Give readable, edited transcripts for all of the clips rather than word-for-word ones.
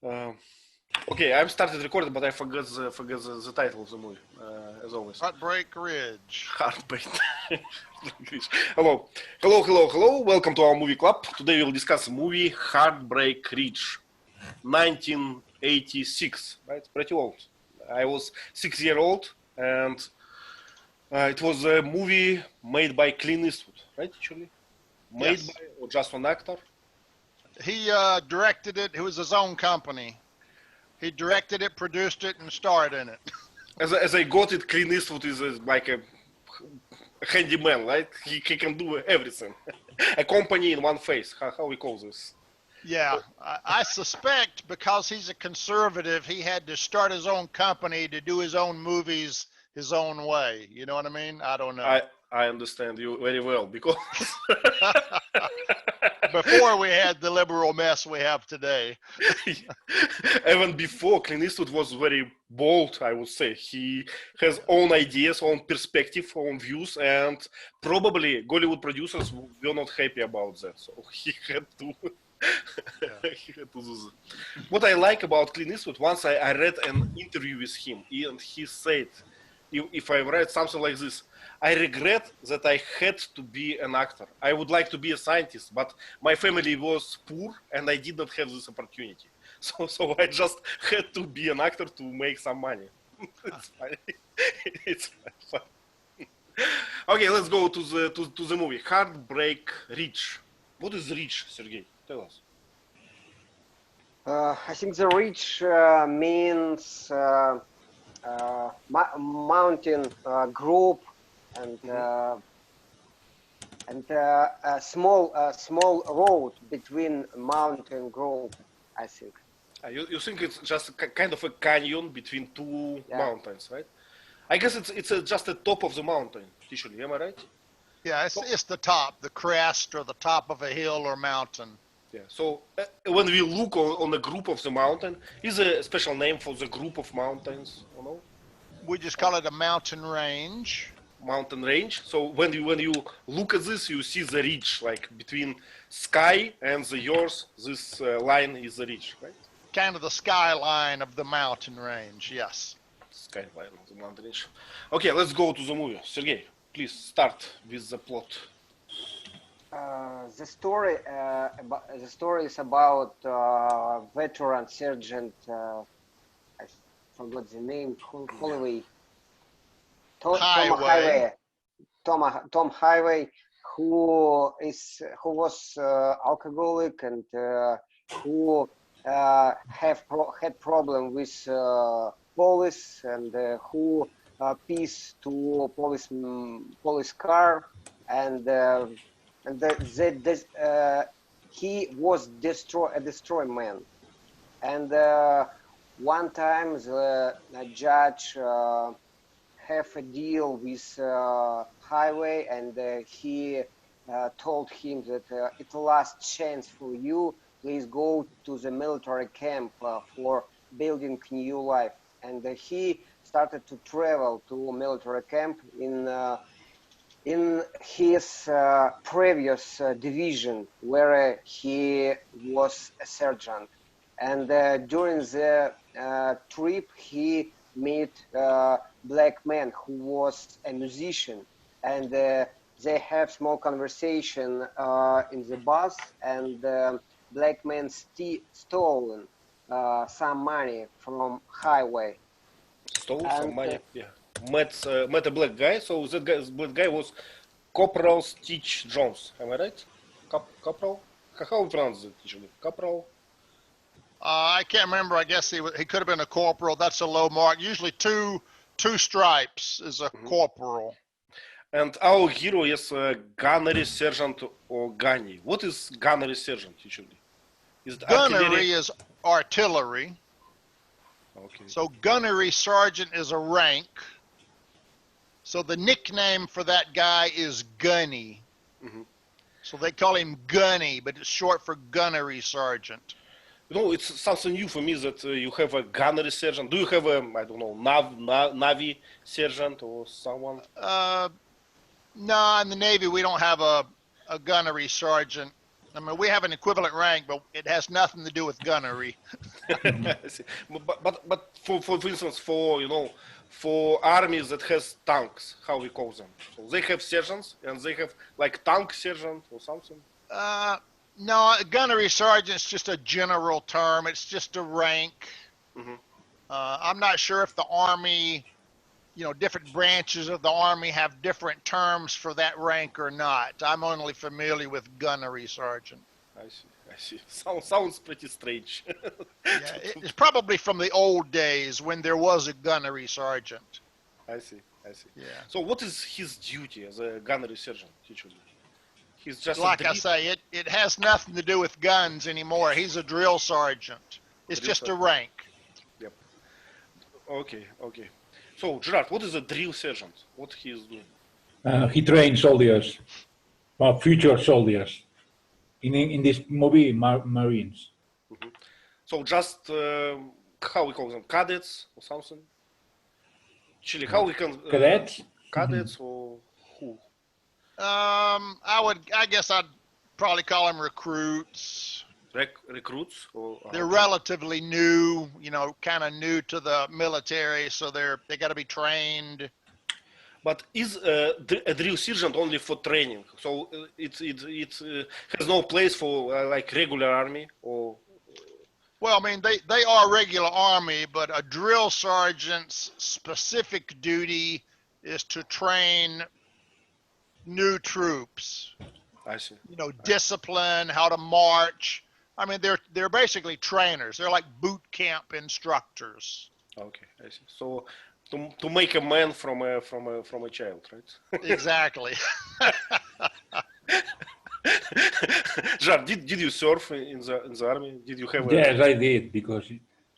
Um, okay, I've started recording, but I forgot the title of the movie, as always. Heartbreak Ridge. Heartbreak Ridge. Hello. Hello, hello, hello. Welcome to our movie club. Today we'll discuss the movie Heartbreak Ridge, 1986. Right? It's pretty old. I was 6 years old, and it was a movie made by Clint Eastwood, right, actually? Made Yes. by, or just one actor? He directed it. It was his own company. He directed it, produced it, and starred in it. As I got it, Clint Eastwood is like a handyman, right? He can do everything. A company in one face. How we call this? Yeah, I suspect because he's a conservative, he had to start his own company to do his own movies his own way. You know what I mean? I don't know. I understand you very well because Before we had the liberal mess we have today. even before, Clint Eastwood was very bold, I would say. He has own ideas, own perspective, own views, and probably Hollywood producers were not happy about that. So he had to. He had to do that. What I like about Clint Eastwood, once I read an interview with him, and he said, if I write something like this, I regret that I had to be an actor. I would like to be a scientist, but my family was poor and I did not have this opportunity. So I just had to be an actor to make some money. It's funny. It's fun. Okay, let's go to the movie. Heartbreak Ridge. What is Ridge, Sergey? Tell us. I think the ridge means mountain group and a small road between mountain group. I think. You think it's just kind of a canyon between two mountains, right? I guess it's just the top of the mountain, usually. Am I right? Yeah, it's the top, the crest, or the top of a hill or mountain. Yeah. So when we look on the group of the mountain, is there a special name for the group of mountains? You know? We just call it a mountain range. Mountain range. So when you look at this, you see the ridge, like between sky and the yours. This line is the ridge, right? Kind of the skyline of the mountain range. Yes. Skyline of the mountain range. Okay, let's go to the movie. Sergey, please start with the plot. The story is about veteran sergeant. I forgot the name. Holloway. Tom Highway, who was alcoholic and who had problem with police and who piece to police car and he was a destroy man, and one time the judge have a deal with Highway, and he told him that it's the last chance for you. Please go to the military camp for building new life. And he started to travel to military camp in his previous division, where he was a sergeant. And during the trip, he met black man who was a musician, and they have small conversation in the bus, and black man stolen some money from Highway. Stole some money, yeah. Met a black guy, so that black guy was Corporal Stitch Jones, am I right? Corporal? How we pronounce it usually? Corporal? I can't remember. I guess he could have been a corporal. That's a low mark. Usually two stripes is a corporal. And our hero is gunnery sergeant or gunny. What is gunnery sergeant usually? Is it gunnery artillery? Is artillery. Okay. So gunnery sergeant is a rank. So the nickname for that guy is Gunny. So they call him Gunny, but it's short for gunnery sergeant. You know, it's something new for me that you have a gunnery sergeant. Do you have a, I don't know, Navy sergeant or someone? No, in the Navy we don't have a gunnery sergeant. I mean, we have an equivalent rank, but it has nothing to do with gunnery. I see. But for instance, for for armies that has tanks, how we call them? So they have sergeants, and they have like tank sergeant or something. No, gunnery sergeant's just a general term. It's just a rank. Mhm. I'm not sure if the Army, different branches of the Army have different terms for that rank or not. I'm only familiar with gunnery sergeant. I see. I see. Sounds pretty strange. Yeah, it's probably from the old days when there was a gunnery sergeant. I see. I see. Yeah. So what is his duty as a gunnery sergeant? He's just Like I say, it has nothing to do with guns anymore. He's a drill sergeant. It's Drill just a sergeant. rank. Yep. Okay. Okay. So Gerard, what is a drill sergeant? What he is doing? He trains soldiers, future soldiers, in this movie, Marines. So just how we call them, cadets or something? Actually, how we can Cadets? cadets or who? I guess I'd probably call them recruits. Recruits or They're relatively new, kind of new to the military, so they got to be trained. But is a drill sergeant only for training? So it has no place for like regular army or? Well, I mean, they are regular Army, but a drill sergeant's specific duty is to train new troops. I see. Discipline, how to march. I mean, they're basically trainers. They're like boot camp instructors. Okay, I see. So to make a man from a child, right? Exactly. Jean, did you serve in the army? Did you have Yes, I did, because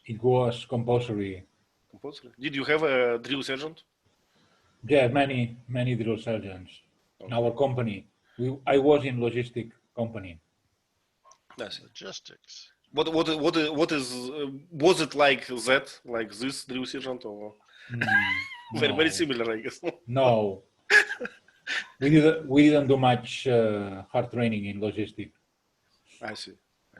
it was compulsory. compulsory? Did you have a drill sergeant? Yeah, many drill sergeants. In our company, I was in logistic company. I see. Logistics. What is was it like that, like this drill sergeant, or very similar, I guess? No, we didn't do much hard training in logistic. I see.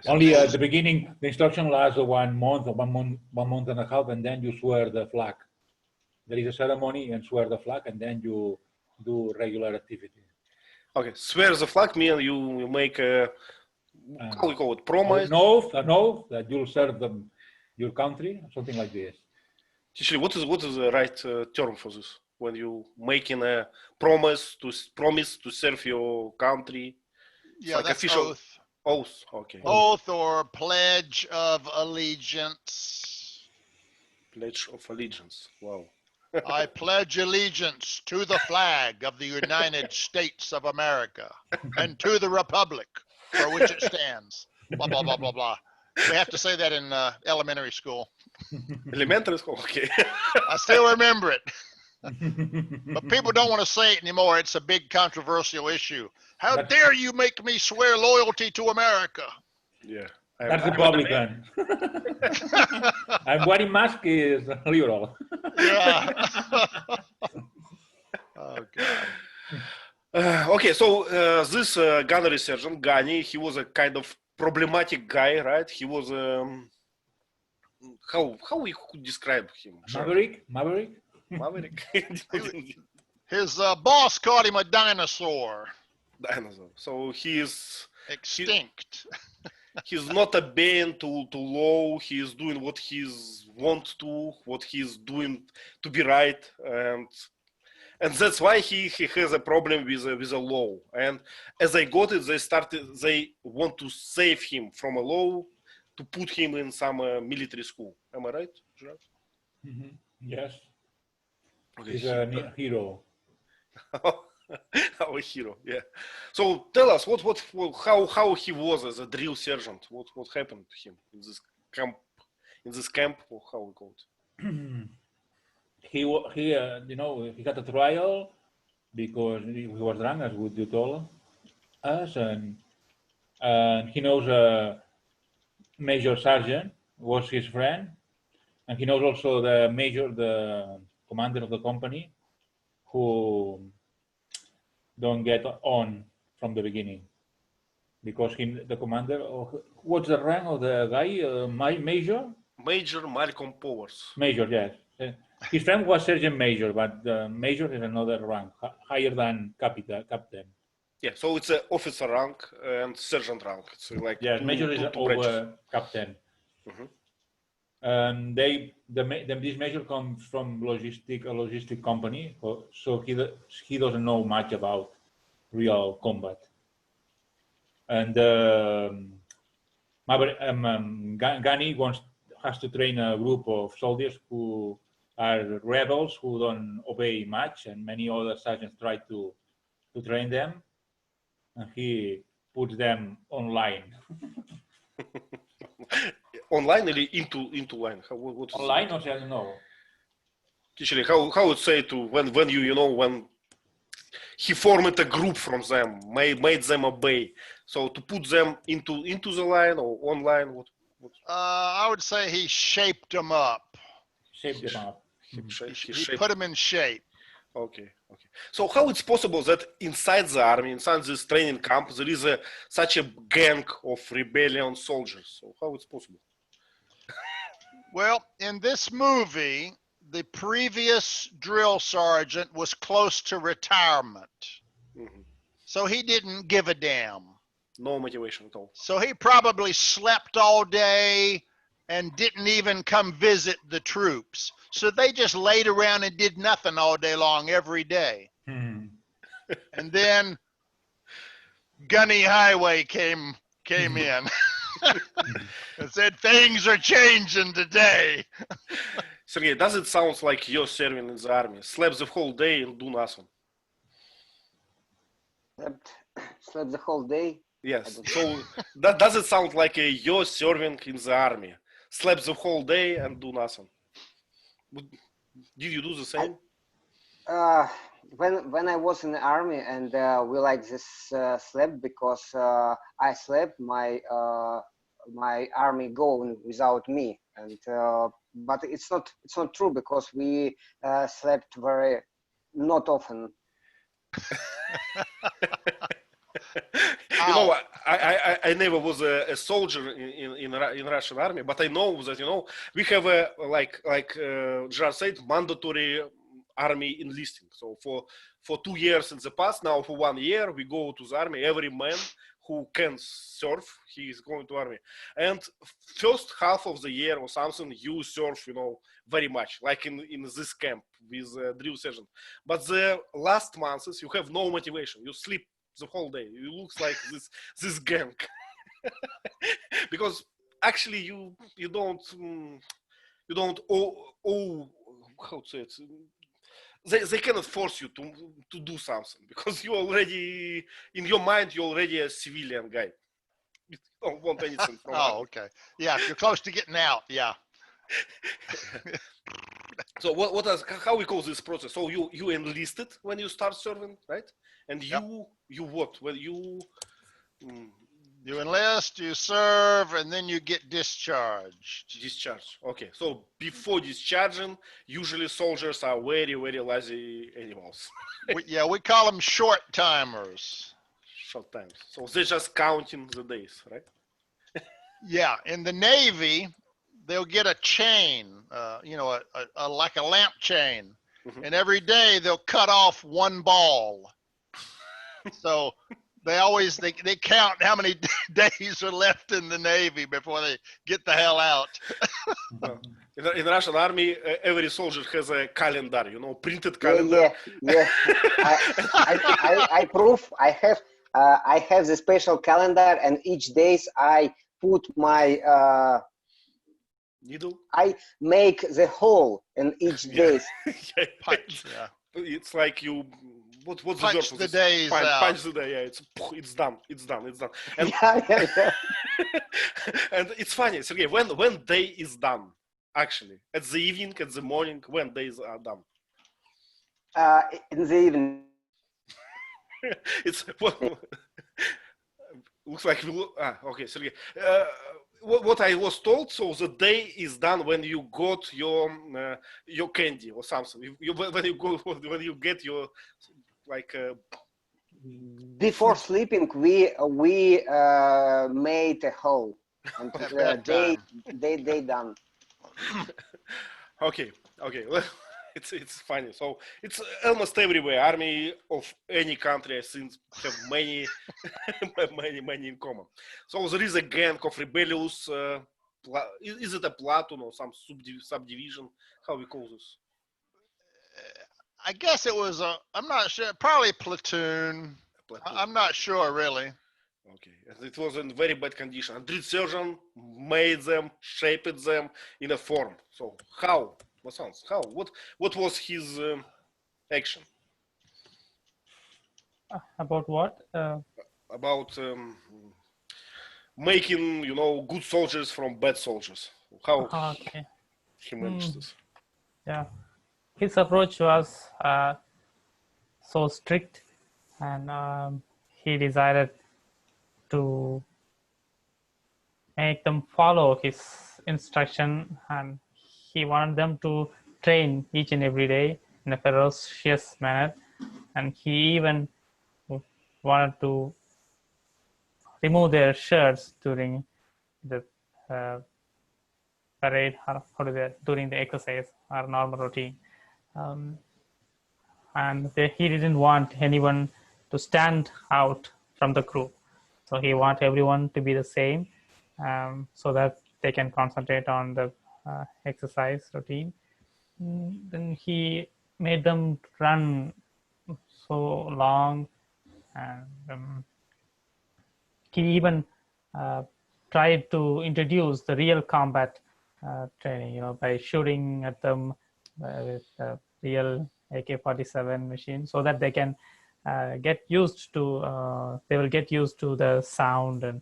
Only at the beginning, the instruction lasts 1 month or 1 month and a half, and then you swear the flag. There is a ceremony and swear the flag, and then you do regular activity. Okay, swear the flag means you make a how we call it, promise. An oath that you'll serve your country, something like this. Actually, what is the right term for this? When you making a promise to serve your country? It's Yeah, like that's official oath. Oath. Okay. Oath or pledge of allegiance. Pledge of allegiance. Wow. I pledge allegiance to the flag of the United States of America and to the republic for which it stands. Blah, blah, blah, blah, blah. We have to say that in elementary school. Elementary school. Okay. I still remember it. But people don't want to say it anymore. It's a big controversial issue. How dare you make me swear loyalty to America? Yeah. That's Republican. And wearing mask is liberal. Yeah. Oh, God. Okay, so this gunnery sergeant, Gani, he was a kind of problematic guy, right? He was how we could describe him? Maverick. His boss called him a dinosaur. Dinosaur. So he is Extinct. he's not obeying to law. He is doing what he's want to, what he's doing to be right, and that's why he has a problem with a law. And as I got it, they want to save him from a law to put him in some military school. Am I right, Gerard? Mm-hmm. Yes. Okay. He's a hero. Our hero, yeah. So tell us how he was as a drill sergeant. What happened to him in this camp, or how we call it? He got a trial because he was drunk, as you told us, and he knows a major sergeant was his friend, and he knows also the commander of the company, who don't get on from the beginning. because the commander, what's the rank of the guy? Major? Major Malcolm Powers. Major, yes. His friend was Sergeant Major, but Major is another rank, higher than captain. Yeah, so it's an officer rank and sergeant rank. It's like yes, Major is two over branches. captain. Mm-hmm. And this Major comes from a logistic company, so he doesn't know much about real combat. And Ghani has to train a group of soldiers who are rebels who don't obey much, and many other sergeants try to train them, and he puts them online. Online or into line? What is Online, or I don't know. Actually, how would say to when when he formed a group from them, made them obey. So to put them into the line or online, what? I would say he shaped them up. Shaped them up. He put them in shape. Okay. So how it's possible that inside the army, inside this training camp, there is such a gang of rebellion soldiers? So how it's possible? Well, in this movie, the previous drill sergeant was close to retirement. Mm-hmm. So he didn't give a damn. No motivation at all. So he probably slept all day and didn't even come visit the troops. So they just laid around and did nothing all day long every day. Hmm. And then Gunny Highway came in and said, things are changing today. Sergey, does it sound like you're serving in the army? Slept the whole day and do nothing. Slept the whole day. Yes. So that does it sound like you're serving in the army? Slept the whole day and do nothing. Did you do the same? When I was in the army, and we like this slept because I slept, my army going without me, and but it's not true because we slept very not often. You know, I never was a soldier in Russian army, but I know that we have a like Gerard said, mandatory army enlisting. So for 2 years in the past, now for 1 year we go to the army. Every man who can serve, he is going to army. And first half of the year or something, you serve, very much, like in this camp with drill sergeant. But the last months you have no motivation. You sleep the whole day. You looks like this gang. Because actually you don't owe how to say it. They cannot force you to do something because you already in your mind you're already a civilian guy. You don't want anything from Oh, okay. Yeah, if you're close to getting out, yeah. So how we call this process? So you enlisted when you start serving, right? And you what? Well, you enlist, you serve, and then you get discharged. Discharge. Okay. So before discharging, usually soldiers are very, very lazy animals. we call them short timers. Short times. So they're just counting the days, right? Yeah. In the Navy, they'll get a chain, like a lamp chain. Mm-hmm. And every day they'll cut off one ball. So they count how many days are left in the Navy before they get the hell out. In the Russian army, every soldier has a calendar, printed calendar. Yeah. I prove I have the special calendar, and each days I put my needle. I make the hole in each days. Punch. Yeah. It's like you. What's punch the the days out. Punch the day. Yeah, it's done. And, yeah. And it's funny, Sergey. When day is done, actually, at the evening, at the morning, when days are done. In the evening. It's looks like okay, Sergey. What I was told, so the day is done when you got your candy or something. When you get your before sleeping, we made a hole, and At bedtime. they done. Okay, okay. Well, it's funny. So it's almost everywhere. Army of any country, I think, have many, many in common. So there is a gang of rebellious. Is it a platoon or some subdivision? How we call this? I guess it was I'm not sure, probably platoon. Platoon. I'm not sure really. Okay, and it was in very bad condition. And Andrew surgeon made them, shaped them in a form. So how? What sounds? How? What was his action? About what? About making, good soldiers from bad soldiers. How Okay. he managed this? Yeah. His approach was so strict, and he decided to make them follow his instruction, and he wanted them to train each and every day in a ferocious manner, and he even wanted to remove their shirts during the parade, or during the exercise or normal routine. And he didn't want anyone to stand out from the crew. So he wanted everyone to be the same, so that they can concentrate on the exercise routine. Then he made them run so long, and he even tried to introduce the real combat training, by shooting at them with a real AK-47 machine, so that they can get used to. They will get used to the sound, and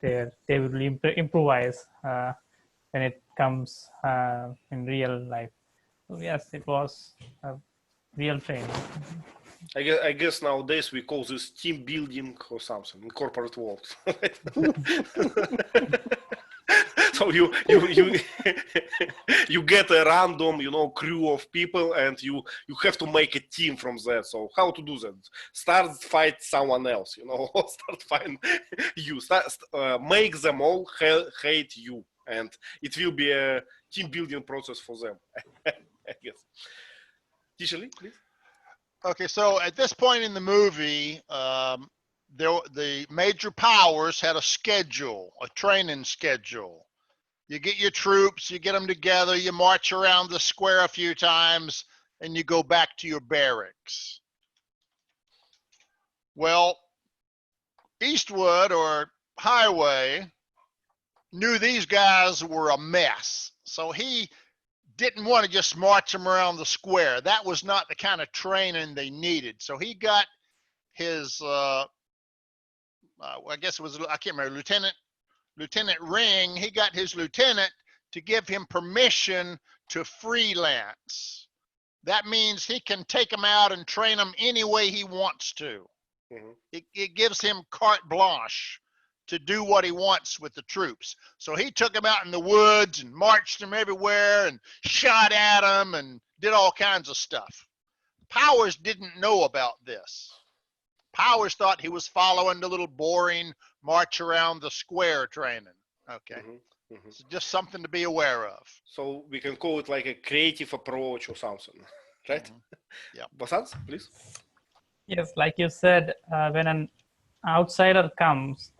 they will improvise when it comes in real life. So yes, it was a real training. I guess nowadays we call this team building or something in corporate world. So you you get a random crew of people, and you have to make a team from that. So how to do that? Start fight someone else, or start find you. Make them all hate you, and it will be a team building process for them. I guess. Teacher Lee, please. Okay, so at this point in the movie, the major powers had a schedule, a training schedule. You get your troops, you get them together, you march around the square a few times, and you go back to your barracks. Well, Eastwood or Highway knew these guys were a mess, so he didn't want to just march them around the square. That was not the kind of training they needed. So he got his, I guess it was, I can't remember, Lieutenant Ring, he got his lieutenant to give him permission to freelance. That means he can take them out and train them any way he wants to. Mm-hmm. It gives him carte blanche to do what he wants with the troops. So he took them out in the woods and marched them everywhere and shot at them and did all kinds of stuff. Powers didn't know about this. Powers thought he was following the little boring march around the square training. Okay. Mm-hmm. Mm-hmm. So just something to be aware of. So we can call it like a creative approach or something, right? Mm-hmm. Yeah. Basants, please. Yes, like you said, when an outsider comes,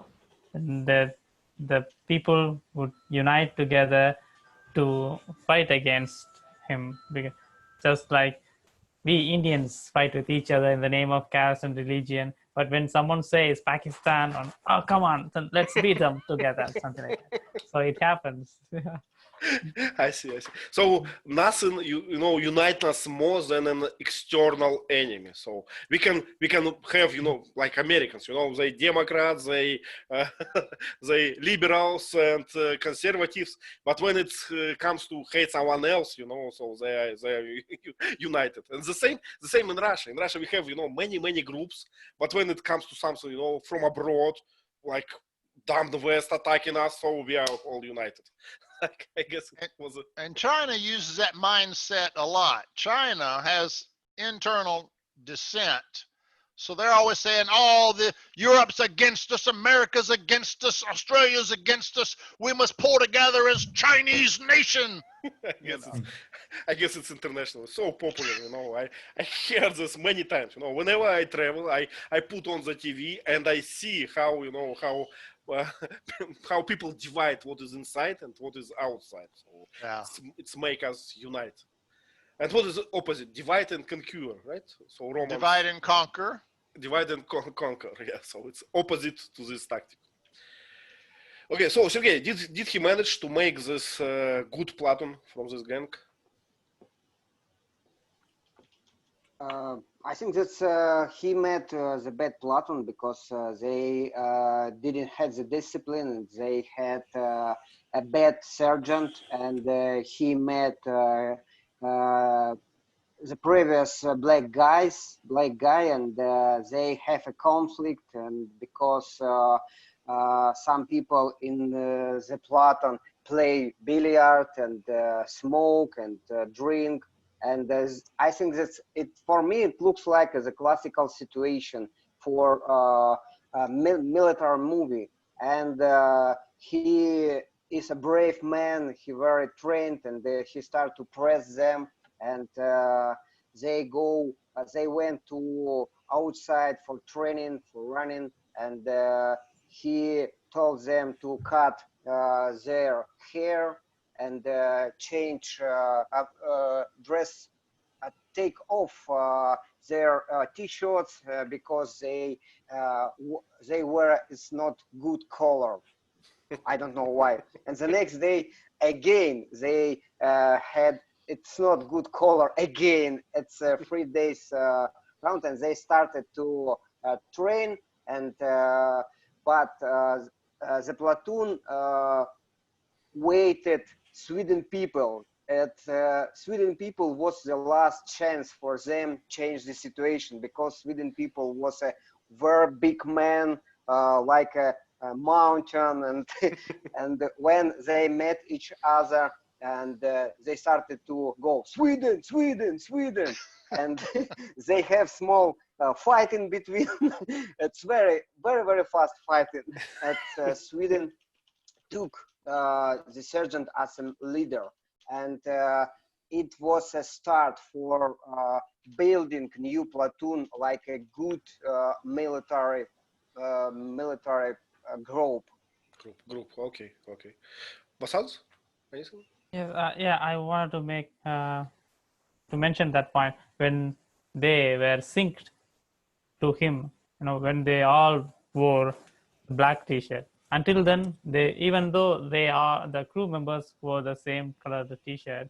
the people would unite together to fight against him, just like we Indians fight with each other in the name of caste and religion. But when someone says Pakistan, oh come on, then let's beat them together, something like that. So it happens. I see. So nothing, unite us more than an external enemy. So we can have, like Americans, they Democrats, they liberals and conservatives. But when it comes to hate someone else, so they are united. And the same in Russia. In Russia we have, many groups. But when it comes to something, from abroad, like damn the West attacking us, so we are all united. I guess it was and China uses that mindset a lot. China has internal dissent, So they're always saying, "Oh, the Europe's against us, America's against us, Australia's against us. We must pull together as Chinese nation." I guess it's international. So popular, I hear this many times. Whenever I travel, I put on the TV and I see how uh, how people divide what is inside and what is outside. So Yeah. it's make us unite. And what is the opposite? Divide and conquer, right? So Romans Divide and conquer. Divide and conquer. Yeah. So it's opposite to this tactic. Okay. So Sergey, did he manage to make this good Platon from this gang? I think that he met the bad Platon because they didn't have the discipline. They had a bad sergeant, and he met the previous black guy, and they have a conflict, and because some people in the Platon play billiard and smoke and drink. And I think that for me, it looks like as a classical situation for a military movie. And he is a brave man. He very trained, and he started to press them. And they went to outside for training, for running, and he told them to cut their hair and change dress, take off their t-shirts because they wear it's not good color. I don't know why. And the next day again they had it's not good color again. It's 3 days round, and they started to train, and but the platoon waited Sweden people. Sweden people was the last chance for them change the situation, because Sweden people was a very big man, like a mountain, and and when they met each other, and they started to go Sweden, Sweden, Sweden, and they have small fighting between. It's very, very, very fast fighting. At Sweden took the sergeant as a leader, and it was a start for building new platoon, like a good military group. Group. Okay. Basaz, anything? Yes, yeah, I wanted to make to mention that point when they were synced to him. When they all wore black T-shirt. Until then, even though the crew members wore the same color T-shirt,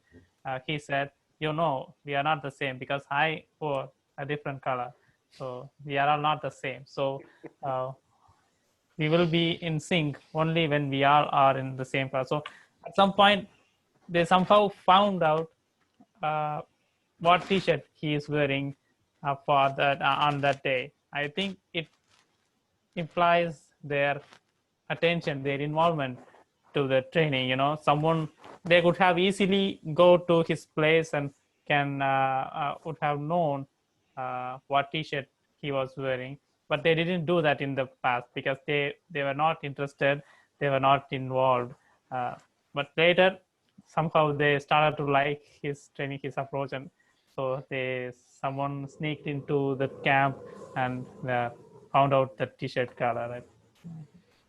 he said, we are not the same because I wore a different color. So we are all not the same. So we will be in sync only when we all are in the same color. So at some point, they somehow found out what T-shirt he is wearing for that on that day. I think it implies their attention, their involvement to the training. Someone they could have easily go to his place and would have known what T-shirt he was wearing, but they didn't do that in the past because they were not interested, they were not involved. But later, somehow they started to like his training, his approach, and so someone sneaked into the camp and found out the T-shirt color. Right?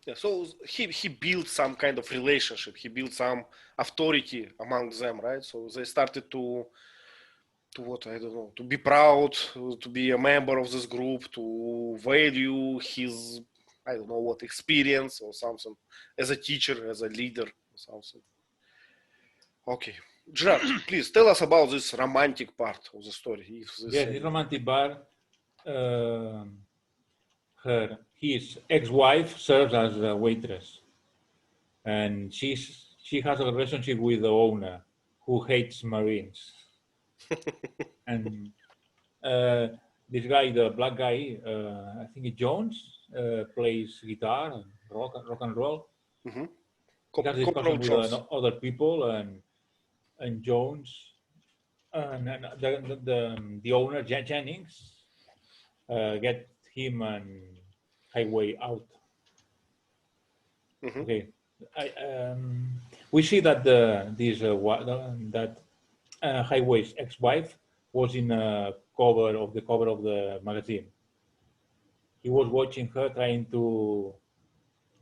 Yeah, so he built some kind of relationship. He built some authority among them, right? So they started to what, I don't know, to be proud, to be a member of this group, to value his, I don't know what, experience or something as a teacher, as a leader or something. Okay. Gerard, please tell us about this romantic part of the story. This romantic part, his ex-wife serves as a waitress, and she has a relationship with the owner who hates Marines. And this guy, the black guy, I think it's Jones, plays guitar and rock and roll. Mm-hmm. He has discussion with other people, and Jones, and the owner Jennings get him and Highway out. Okay, we see that Highway's ex-wife was in the cover of the magazine. He was watching her trying to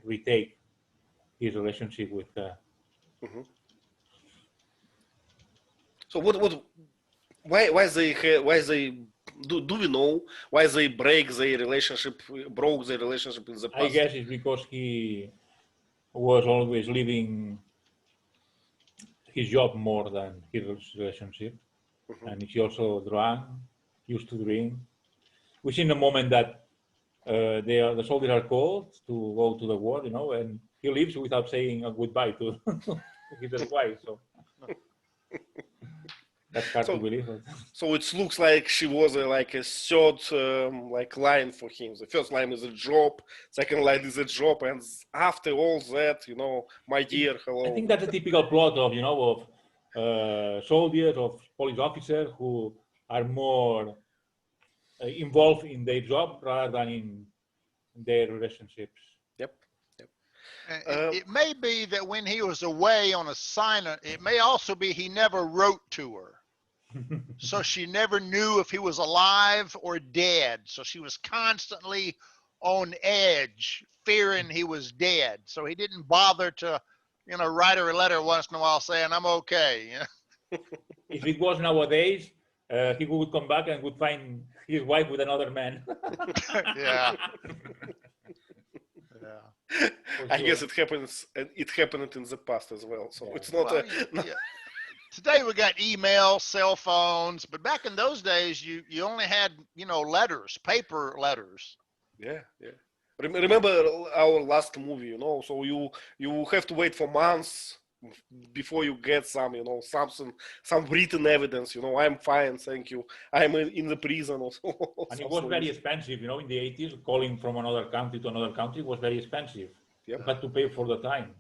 retake his relationship with her. So why do we know why they broke their relationship in the past? I guess it's because he was always leaving his job more than his relationship, and he also drank, used to drink. We see in the moment that the soldiers are called to go to the war, and he leaves without saying a goodbye to his wife. So that's hard to believe. So it looks like she was like a third line for him. The first line is a job, second line is a job, and after all that, my dear, hello. I think that's a typical plot of soldiers, of police officers who are more involved in their job rather than in their relationships. Yep. It may be that when he was away on assignment, it may also be he never wrote to her. So she never knew if he was alive or dead. So she was constantly on edge, fearing he was dead. So he didn't bother to, write her a letter once in a while saying, I'm okay. If it was nowadays, he would come back and would find his wife with another man. Yeah. I guess it happens. It happened in the past as well. So it's not. Today we got email, cell phones, but back in those days, you only had letters, paper letters. Yeah. Remember our last movie, So you have to wait for months before you get some, some written evidence. I'm fine, thank you. I'm in the prison or so. And it was very expensive, in the 80s. Calling from another country to another country was very expensive. Yep. You had to pay for the time.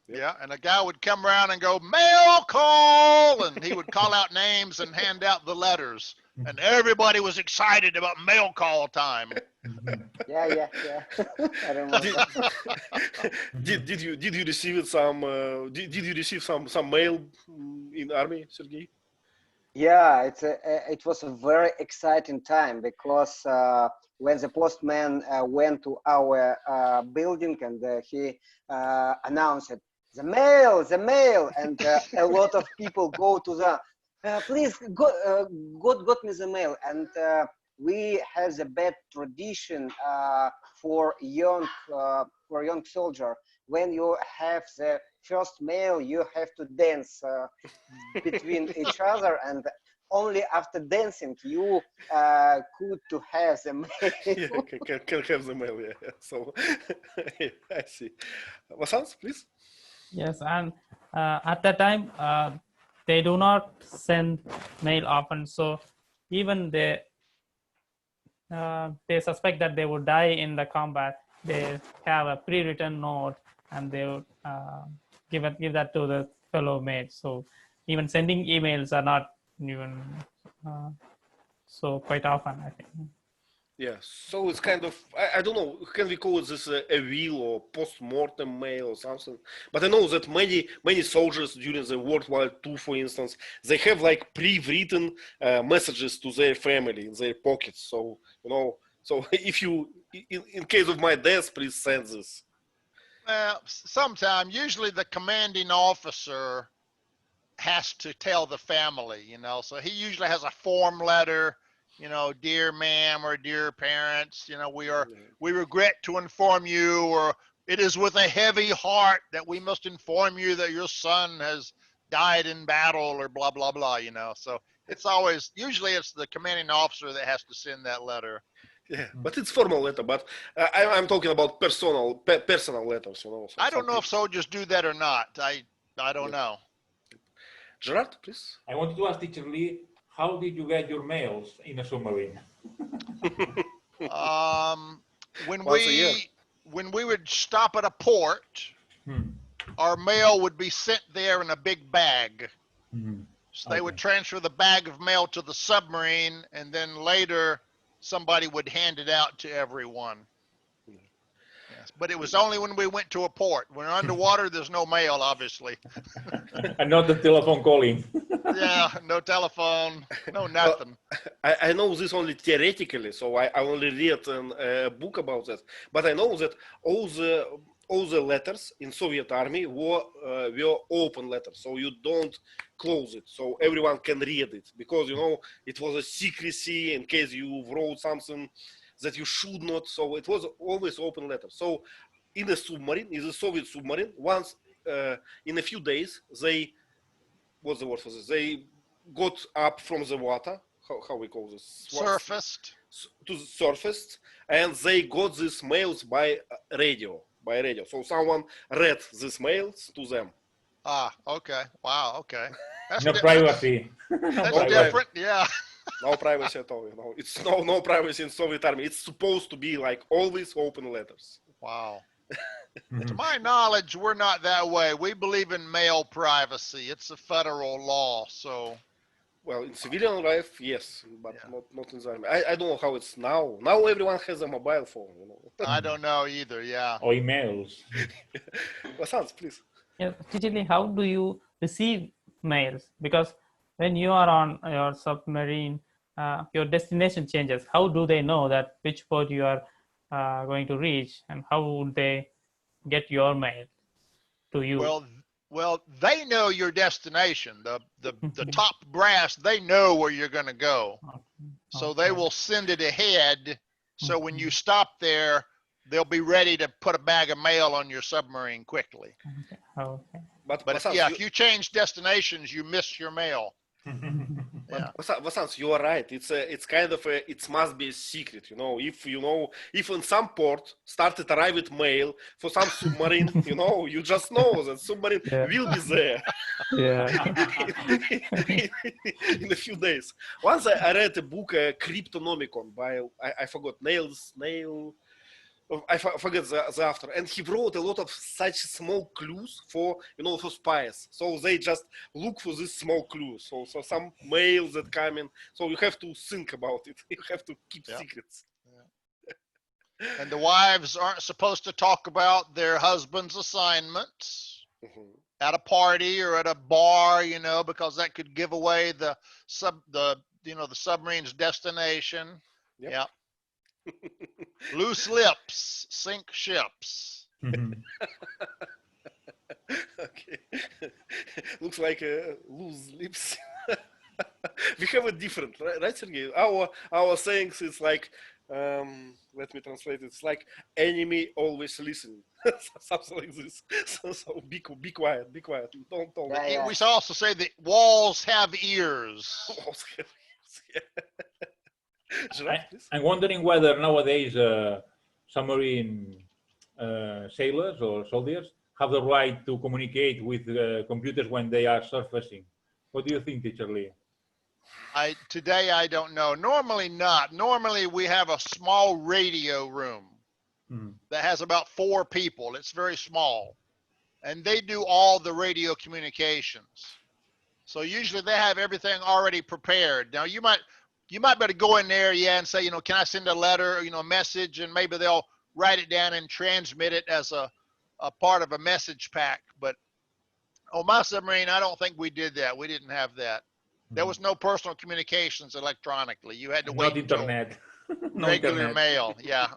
Yeah, and a guy would come around and go, mail call, and he would call out names and hand out the letters, and everybody was excited about mail call time. Yeah. I remember. Did you receive some? Did you receive some mail in army, Sergey? Yeah, it was a very exciting time because when the postman went to our building and he announced it, the mail, and a lot of people go to the please got me the mail, and we have a bad tradition for young soldier. When you have the first mail, you have to dance between each other, and only after dancing you could to have the mail. Yeah, can have the mail. Yeah. So I see. Vasant, please. Yes, and at that time they do not send mail often, so even they suspect that they would die in the combat. They have a pre-written note, and they would give that to the fellow mates. So even sending emails are not even so quite often, I think. Yeah, so it's kind of, I don't know, can we call it this a will or post-mortem mail or something? But I know that many soldiers during the World War II, for instance, they have like pre-written messages to their family in their pockets. So, so if you, in case of my death, please send this. Well, sometime, usually the commanding officer has to tell the family, so he usually has a form letter, dear ma'am or dear parents, we regret to inform you, or it is with a heavy heart that we must inform you that your son has died in battle, or blah, blah, blah, so it's always, usually it's the commanding officer that has to send that letter. Yeah, but it's formal letter, but I'm talking about personal letters, So I don't know if soldiers do that or not. I don't know. Gerard, please. I wanted to ask Teacher Lee, how did you get your mails in a submarine? When we would stop at a port, our mail would be sent there in a big bag. So they would transfer the bag of mail to the submarine, and then later somebody would hand it out to everyone. Yes, but it was only when we went to a port. When we're underwater, there's no mail, obviously. And not the telephone calling. Yeah, no telephone, no nothing. I know this only theoretically, so I only read a book about that. But I know that all the letters in Soviet army were open letters, so you don't close it, so everyone can read it, because it was a secrecy in case you wrote something that you should not. So it was always open letter. So in the Soviet submarine, once in a few days, what's the word for this? They got up from the water. How we call this? Surfaced. To the surface, and they got these mails by radio. So someone read these mails to them. Ah, okay. Wow, okay. That's No privacy. That's different, yeah. No privacy at all. It's no privacy in Soviet army. It's supposed to be like always open letters. Wow. To my knowledge, we're not that way. We believe in mail privacy. It's a federal law, so. Well, in civilian life, yes, but not in the army. I don't know how it's now. Now everyone has a mobile phone. I don't know either, yeah. Or emails. Vasants, please. Yeah, Chichili, how do you receive mails? Because when you are on your submarine, your destination changes. How do they know that which port you are going to reach, and how would they get your mail to you? Well, they know your destination. The top brass, they know where you're going to go. So they will send it ahead. So when you stop there, they'll be ready to put a bag of mail on your submarine quickly. Okay. But if you change destinations, you miss your mail. Vasants, you are right. It's kind of it must be a secret, if in some port started arrive with mail for some submarine, you just know that submarine will be there. In a few days. Once I read a book, Cryptonomicon by I forgot I forget the author, and he wrote a lot of such small clues for spies. So they just look for these small clues. So some mails that come in. So you have to think about it. You have to keep secrets. Yeah. And the wives aren't supposed to talk about their husband's assignments at a party or at a bar, because that could give away the submarine's destination. Yep. Yeah. Loose lips sink ships. Okay. Looks like loose lips. We have a different, right, Sergey? Our sayings is like, let me translate it. It's like enemy always listening. Something like this. So be quiet. Don't talk. Yeah. We also say that walls have ears. Walls have ears. I'm wondering whether nowadays submarine sailors or soldiers have the right to communicate with computers when they are surfacing. What do you think, Teacher Lee? Today I don't know. Normally not. Normally we have a small radio room that has about 4 people. It's very small. And they do all the radio communications. So usually they have everything already prepared. Now you might better go in there, and say, can I send a letter, a message, and maybe they'll write it down and transmit it as a part of a message pack. But on my submarine, I don't think we did that. We didn't have that. There was no personal communications electronically. You had to wait until internet. regular mail. Yeah.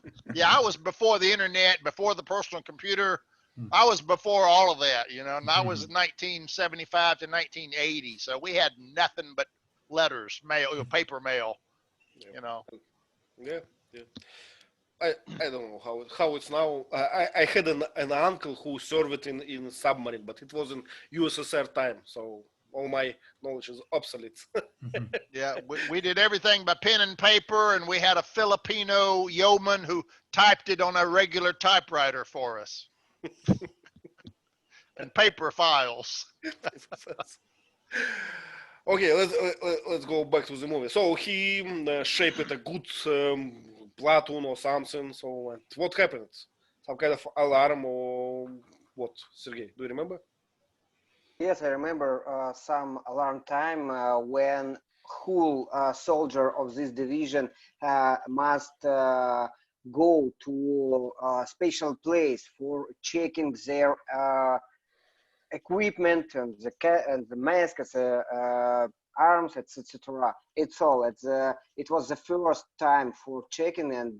I was before the internet, before the personal computer. I was before all of that, and I was 1975 to 1980. So we had nothing but letters, mail, paper mail, Yeah. I don't know how it's now. I had an uncle who served in submarine, but it was in USSR time, so all my knowledge is obsolete. Yeah, we did everything by pen and paper, and we had a Filipino yeoman who typed it on a regular typewriter for us. And paper files. Okay, let's go back to the movie. So he shaped a good platoon or something. So what happened? Some kind of alarm or what? Sergey, do you remember? Yes, I remember some alarm time when whole soldier of this division must go to a special place for checking their equipment and the masks, arms, etc. It's all. It was the first time for checking, and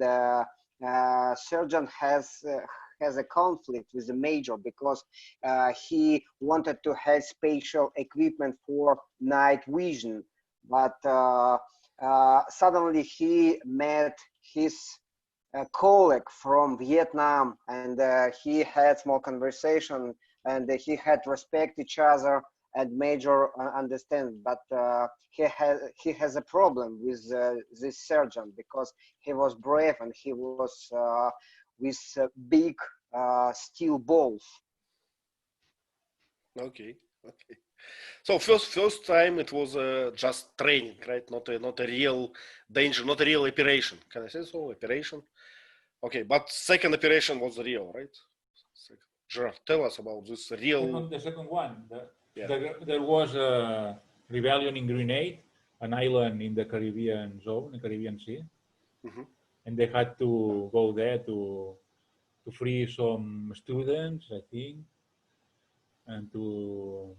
surgeon has a conflict with the major because he wanted to have special equipment for night vision, but suddenly he met his colleague from Vietnam, and he had small conversation, and he had respect each other, and major understand. But he has a problem with this surgeon because he was brave and he was with big steel balls. Okay. Okay. So first time it was just training, right? Not a real danger, not a real operation. Can I say so? Operation. Okay, but second operation was real, right? Gerard, tell us about this real. The second one. There was a rebellion in Grenada, an island in the Caribbean zone, the Caribbean Sea, and they had to go there to free some students, I think, and to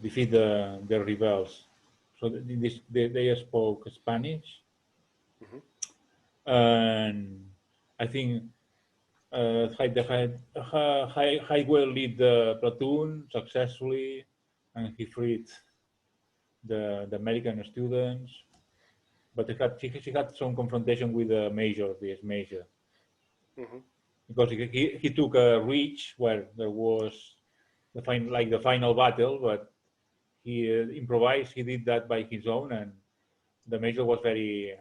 defeat the rebels. So they spoke Spanish, and I think Highwell lead the platoon successfully, and he freed the American students. But she had some confrontation with the major, this major, because he took a ridge where there was the final battle, but he improvised. He did that by his own, and the major was very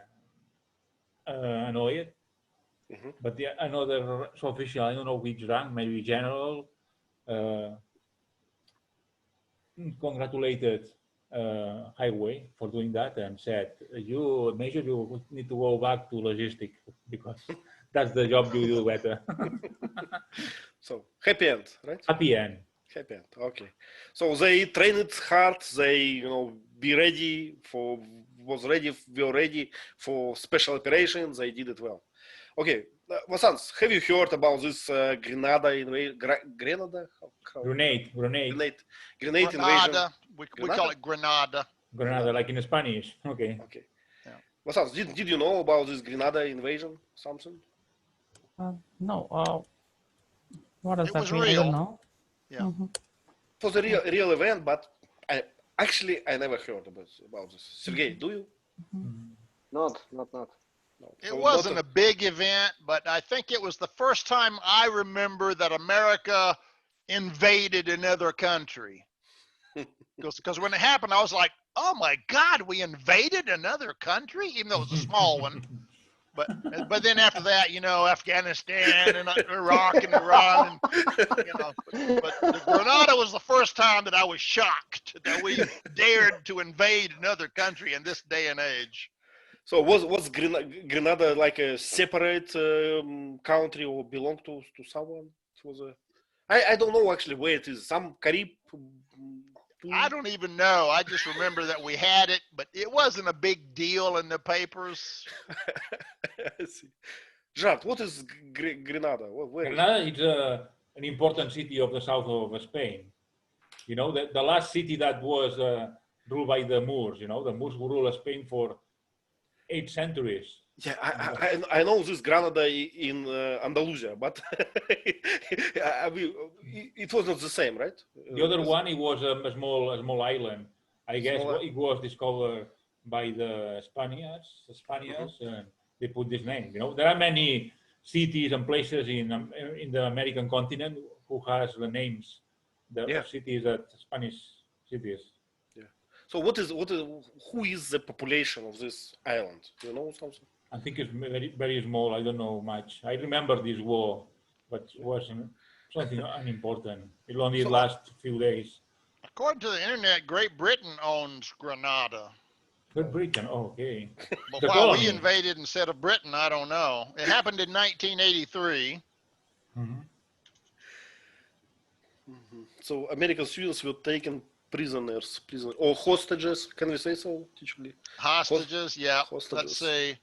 annoyed. But another official, I don't know which rank, maybe general, congratulated Highway for doing that and said, "You, Major, you need to go back to logistics because that's the job you do better." So happy end, right? Happy end. Happy end. Okay. So they trained hard. They were ready for special operations. They did it well. Okay, Vasants, have you heard about this Grenada invasion? Grenada? Grenade Grenada. invasion. We call it Grenada. Grenada, like in Spanish. Okay. Okay. Yeah. Vasants, did you know about this Grenada invasion? Something? No. What does It that was mean? real. I don't know. Yeah. It was a real event, but I never heard about this. Sergey, do you? Not. No. It So wasn't a big event, but I think it was the first time I remember that America invaded another country. Because when it happened, I was like, oh my God, we invaded another country, even though it was a small one. But then after that, Afghanistan and Iraq and Iran, but the Grenada was the first time that I was shocked that we dared to invade another country in this day and age. So was Grenada like a separate country or belong to someone? It was I don't know actually where it is. Some Carib. I don't even know. I just remember that we had it, but it wasn't a big deal in the papers. I see. Gerard, what is Grenada? Where Grenada is an important city of the south of Spain. The last city that was ruled by the Moors. The Moors who ruled Spain for 8 centuries. Yeah, I know this Granada in Andalusia, but it was not the same, right? The other one, it was a small island. I guess it was discovered by the Spaniards, and they put this name. There are many cities and places in the American continent who has the names of cities that Spanish cities. Yeah. So who is the population of this island? Do you know something? I think it's very, very small. I don't know much. I remember this war, but it wasn't something unimportant. It only last a few days. According to the internet, Great Britain owns Grenada. Great Britain, okay. But why we invaded instead of Britain, I don't know. It happened in 1983. So American students were taken prisoners, or hostages. Can we say so, teacher Lee? Hostages, yeah. Hostages. Let's see.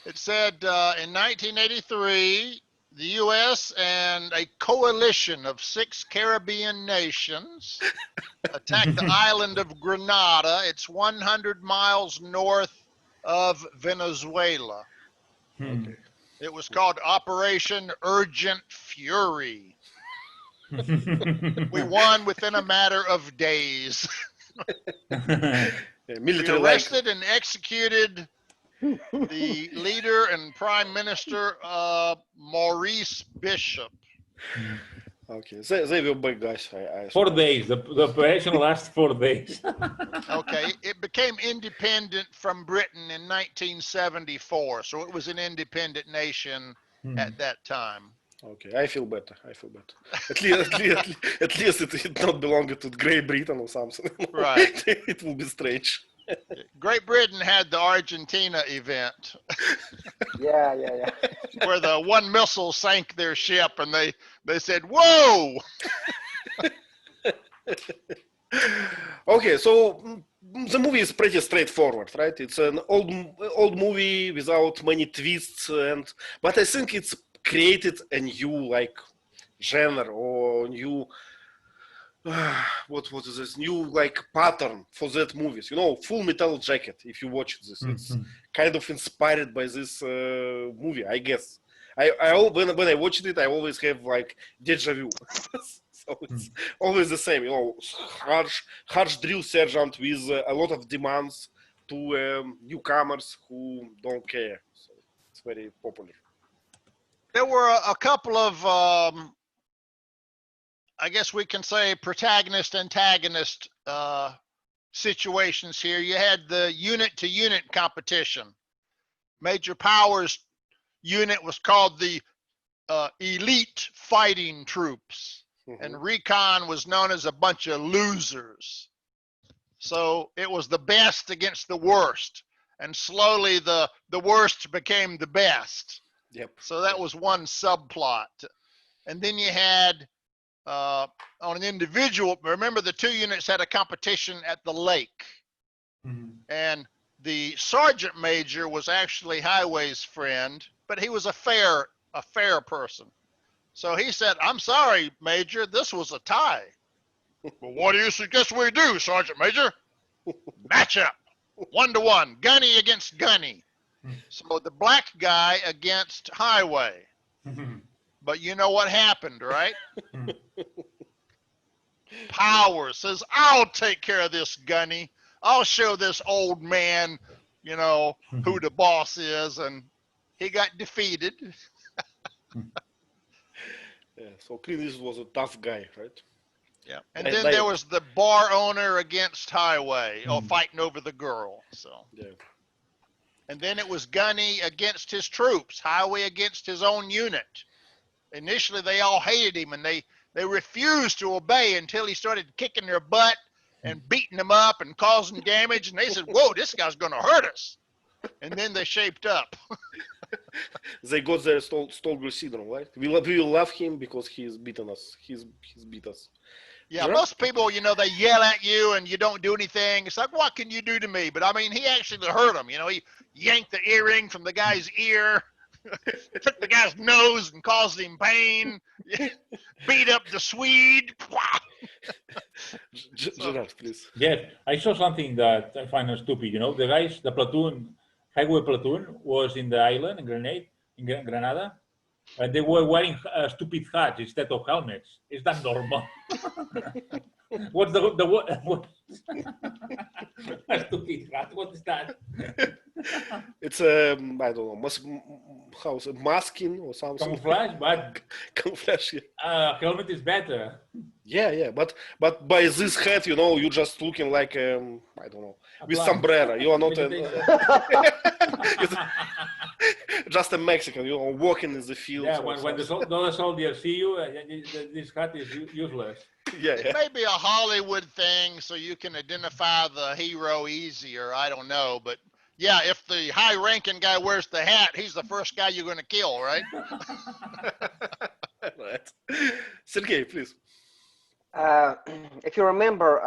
It said in 1983, the U.S. and a coalition of 6 Caribbean nations attacked the island of Grenada. It's 100 miles north of Venezuela. Okay. It was called Operation Urgent Fury. We won within a matter of days. Yeah, We military arrested and executed the leader and prime minister, Maurice Bishop. Okay, they were big guys. I 4 days. The operation lasts 4 days. Okay, it became independent from Britain in 1974, so it was an independent nation at that time. Okay, I feel better. At least it not belonged to Great Britain or something. Right. It will be strange. Great Britain had the Argentina event Yeah. where the one missile sank their ship, and they said, "Whoa!" Okay, so the movie is pretty straightforward, right? It's an old movie without many twists, but I think it's created a new like genre or new what is this new like pattern for that movies. You know, Full Metal Jacket. If you watch this, it's kind of inspired by this movie, I guess. When I watched it, I always have like deja vu. So it's always the same, you know, harsh drill sergeant with a lot of demands to newcomers who don't care. So it's very popular. There were a couple of, I guess we can say, protagonist-antagonist situations here. You had the unit-to-unit competition. Major Powers' unit was called the Elite Fighting Troops, and Recon was known as a bunch of losers. So it was the best against the worst, and slowly the worst became the best. Yep. So that was one subplot. And then you had on an individual, remember the 2 units had a competition at the lake. And the sergeant major was actually Highway's friend, but he was a fair person. So he said, "I'm sorry, Major, this was a tie." "Well, what do you suggest we do, Sergeant Major?" "Match up, 1-to-1, Gunny against Gunny." So the black guy against Highway. But you know what happened, right? Powers says, "I'll take care of this Gunny. I'll show this old man, you know, who the boss is." And he got defeated. Yeah, so Clint Eastwood was a tough guy, right? Yeah. And then there was the bar owner against Highway, fighting over the girl. So. Yeah. And then it was Gunny against his troops, Highway against his own unit. Initially, they all hated him, and they refused to obey until he started kicking their butt and beating them up and causing damage. And they said, "Whoa, this guy's going to hurt us." And then they shaped up. They got their Stolger syndrome, right? We love him because he's beaten us. He's beat us. Yeah, most people, you know, they yell at you and you don't do anything. It's like, "What can you do to me?" But I mean, he actually hurt him. You know, he yanked the earring from the guy's ear, took the guy's nose and caused him pain, beat up the Swede. Gerard, please. Yes, I saw something that I find stupid. You know, the platoon, Highway platoon, was in the island in Granada, and they were wearing stupid hats instead of helmets. Is that normal? What's what? A stupid hat. What is that? It's I don't know, masking or something. Camouflage, but Camouflage. Yeah. Helmet is better. Yeah, but by this hat, you know, you're just looking like I don't know, with sombrero. You are not just a Mexican. You know, walking in the field. Yeah, when the other soldiers see you, this hat is useless. Yeah. It may be a Hollywood thing, so you can identify the hero easier. I don't know, but yeah, if the high-ranking guy wears the hat, he's the first guy you're going to kill, right? Right. Sergey, please. If you remember,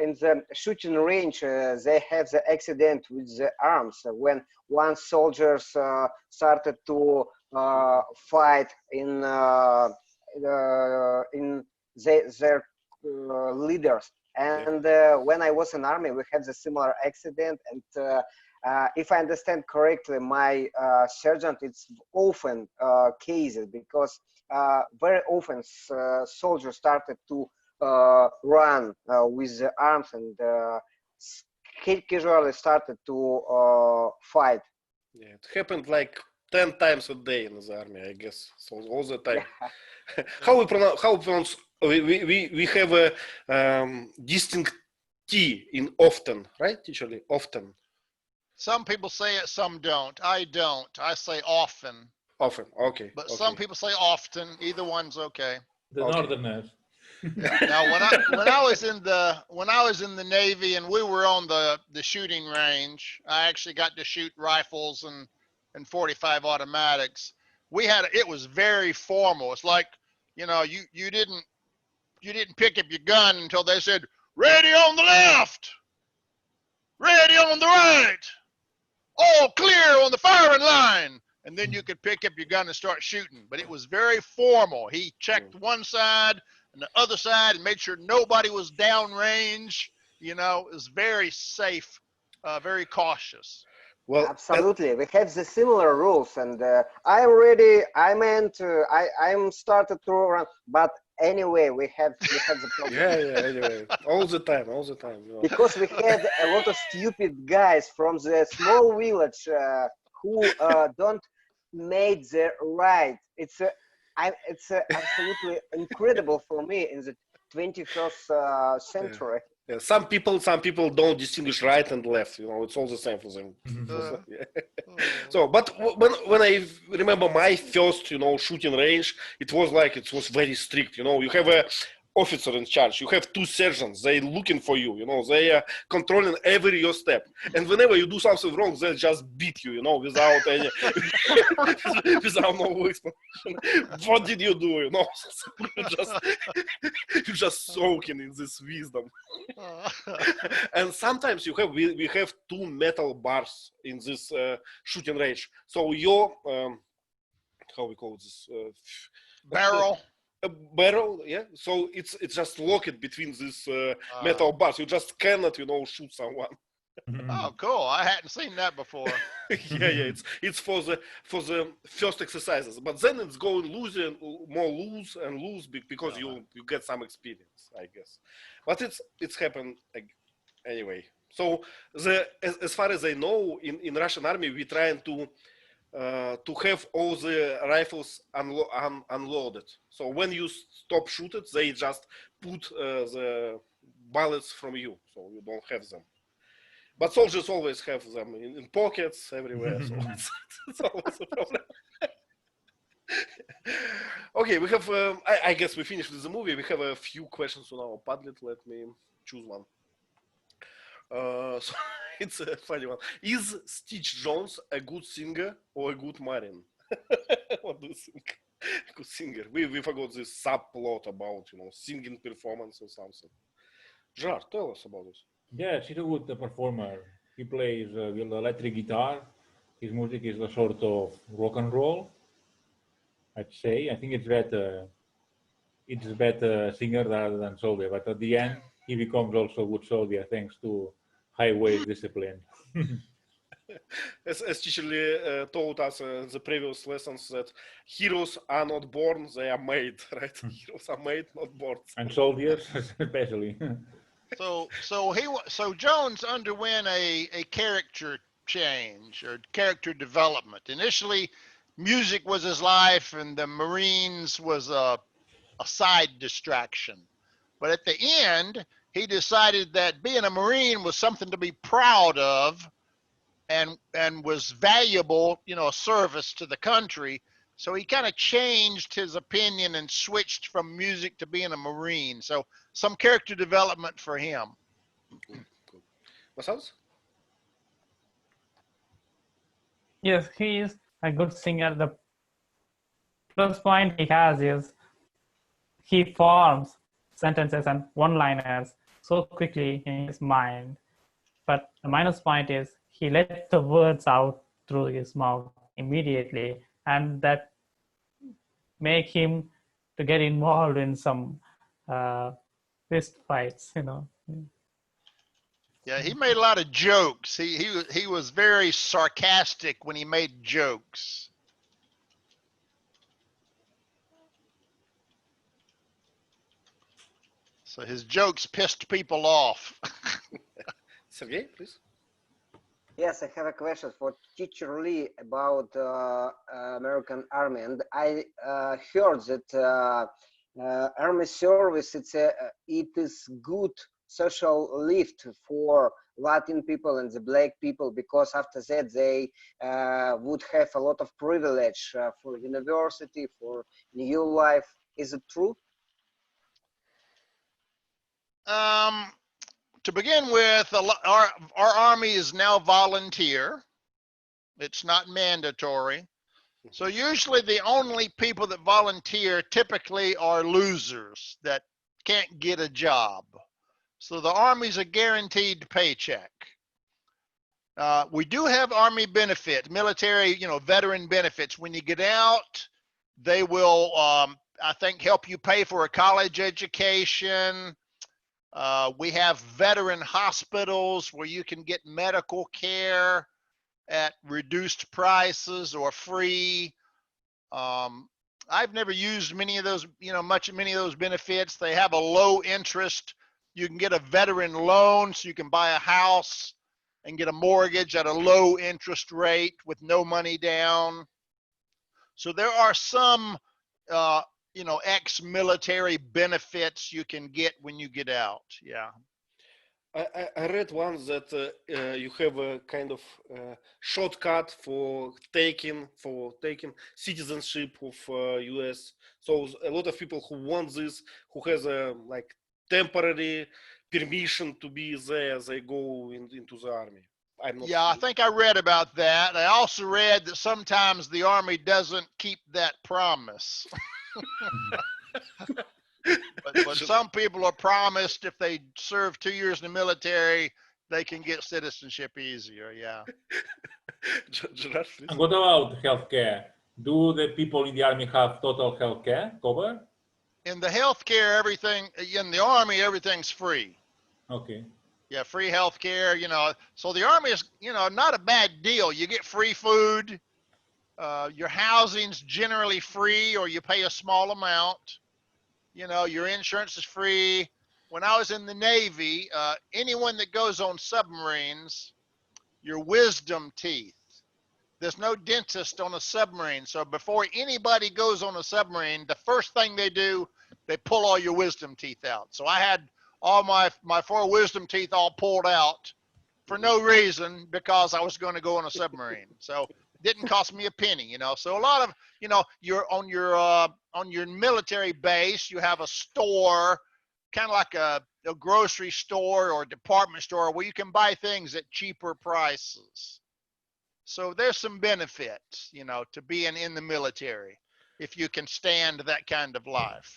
in the shooting range, they have the accident with the arms when one soldiers started to fight in their leaders. And when I was in army, we had the similar accident. And if I understand correctly, my sergeant, it's often cases because very often soldiers started to run with the arms and casually started to fight. Yeah, it happened like 10 times a day in the army, I guess. So all the time. Yeah. How we pronounce? We have a distinct T in often, right? Usually often. Some people say it, some don't. I don't. I say often. Often. Okay. But okay. some people say often. Either one's okay. The Okay. Northerners. Now, when I was in the Navy and we were on the shooting range, I actually got to shoot rifles and 45 automatics. It was very formal. It's like, you know, you didn't pick up your gun until they said, ready on the left, ready on the right, all clear on the firing line. And then you could pick up your gun and start shooting. But it was very formal. He checked one side and the other side and made sure nobody was downrange. You know, it was very safe, very cautious. Well, Absolutely, we have the similar rules, and I'm started to run, but anyway, we have the problem. yeah. Anyway, all the time. You know. Because we had a lot of stupid guys from the small village who don't make the right. It's absolutely incredible for me in the 21st century. Yeah, some people don't distinguish right and left. You know, it's all the same for them. So, but when I remember my first, you know, shooting range, it was very strict. You know, you have a officer in charge. You have two sergeants. They looking for you. You know, they are controlling every your step. And whenever you do something wrong, they just beat you. You know, without any, without no explanation. What did you do? You know, you're just soaking in this wisdom. And sometimes we have two metal bars in this shooting range. So your how we call this barrel. A barrel, yeah. So it's just locked between these metal bars. You just cannot, you know, shoot someone. Oh, cool! I hadn't seen that before. yeah. It's for the first exercises, but then it's going more loose because you get some experience, I guess. But it's happened anyway. So as far as I know, in Russian army, we trying to have all the rifles unloaded. So when you stop shooting, they just put the bullets from you, so you don't have them. But soldiers always have them in pockets everywhere, so it's always a problem. Okay, we have, I guess we finished with the movie. We have a few questions on our Padlet. Let me choose one. So it's a funny one. Is Stitch Jones a good singer or a good Marine? What do you think? A good singer. We forgot this subplot about, you know, singing performance or something. Jar, tell us about this. Yeah, he's a good performer. He plays with electric guitar. His music is a sort of rock and roll, I'd say. I think it's a better singer rather than soldier. But at the end, he becomes also a good soldier thanks to highway discipline. As teacher told us in the previous lessons that heroes are not born, they are made, right? Heroes are made, not born. And soldiers, especially. So Jones underwent a character change or character development. Initially, music was his life, and the Marines was a side distraction. But at the end, he decided that being a Marine was something to be proud of, and was valuable, you know, a service to the country. So he kind of changed his opinion and switched from music to being a Marine. So some character development for him. What's else? Yes, he is a good singer. The plus point he has is he forms sentences and one-liners so quickly in his mind. But the minus point is he let the words out through his mouth immediately, and that make him to get involved in some fist fights, Yeah, he made a lot of jokes. He was very sarcastic when he made jokes. So his jokes pissed people off. Sergey, please. Yes, I have a question for Teacher Lee about American Army, and I heard that Army service it is good social lift for Latin people and the Black people, because after that they would have a lot of privilege for university, for new life. Is it true? To begin with, our Army is now volunteer. It's not mandatory. So usually the only people that volunteer typically are losers that can't get a job. So the Army's a guaranteed paycheck. We do have Army benefits, military, veteran benefits. When you get out, they will, I think, help you pay for a college education. We have veteran hospitals where you can get medical care at reduced prices or free. I've never used many of those, many of those benefits. They have a low interest. You can get a veteran loan, so you can buy a house and get a mortgage at a low interest rate with no money down. So there are some, ex-military benefits you can get when you get out. Yeah. I read once that you have a kind of shortcut for taking citizenship of US. So a lot of people who want this, who has a like temporary permission to be there, they go into the army. Yeah, I think I read about that. I also read that sometimes the Army doesn't keep that promise. But some people are promised if they serve 2 years in the military, they can get citizenship easier. Yeah. Gerard, please. And what about healthcare? Do the people in the army have total healthcare covered? In the healthcare, everything in the Army, everything's free. Okay. Yeah, free healthcare. So the Army is, not a bad deal. You get free food. Your housing's generally free, or you pay a small amount. Your insurance is free. When I was in the Navy, anyone that goes on submarines, your wisdom teeth, there's no dentist on a submarine. So before anybody goes on a submarine, the first thing they do, they pull all your wisdom teeth out. So I had all my 4 wisdom teeth all pulled out for no reason, because I was going to go on a submarine. So it didn't cost me a penny, So a lot of, you're on your military base, you have a store, kind of like a grocery store or a department store where you can buy things at cheaper prices. So there's some benefits, to being in the military if you can stand that kind of life.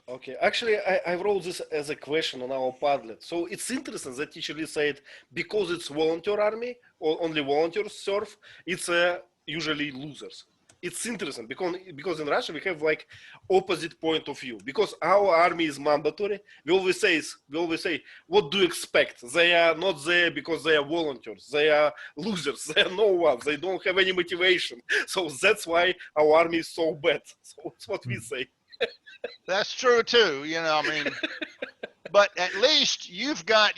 Okay, actually, I wrote this as a question on our Padlet. So it's interesting that Teacher Lee said because it's volunteer army or only volunteers serve, it's usually losers. It's interesting because in Russia we have like opposite point of view. Because our army is mandatory, we always say, what do you expect? They are not there because they are volunteers. They are losers. They are no one. They don't have any motivation. So that's why our army is so bad. So that's what we say. That's true too, but at least you've got,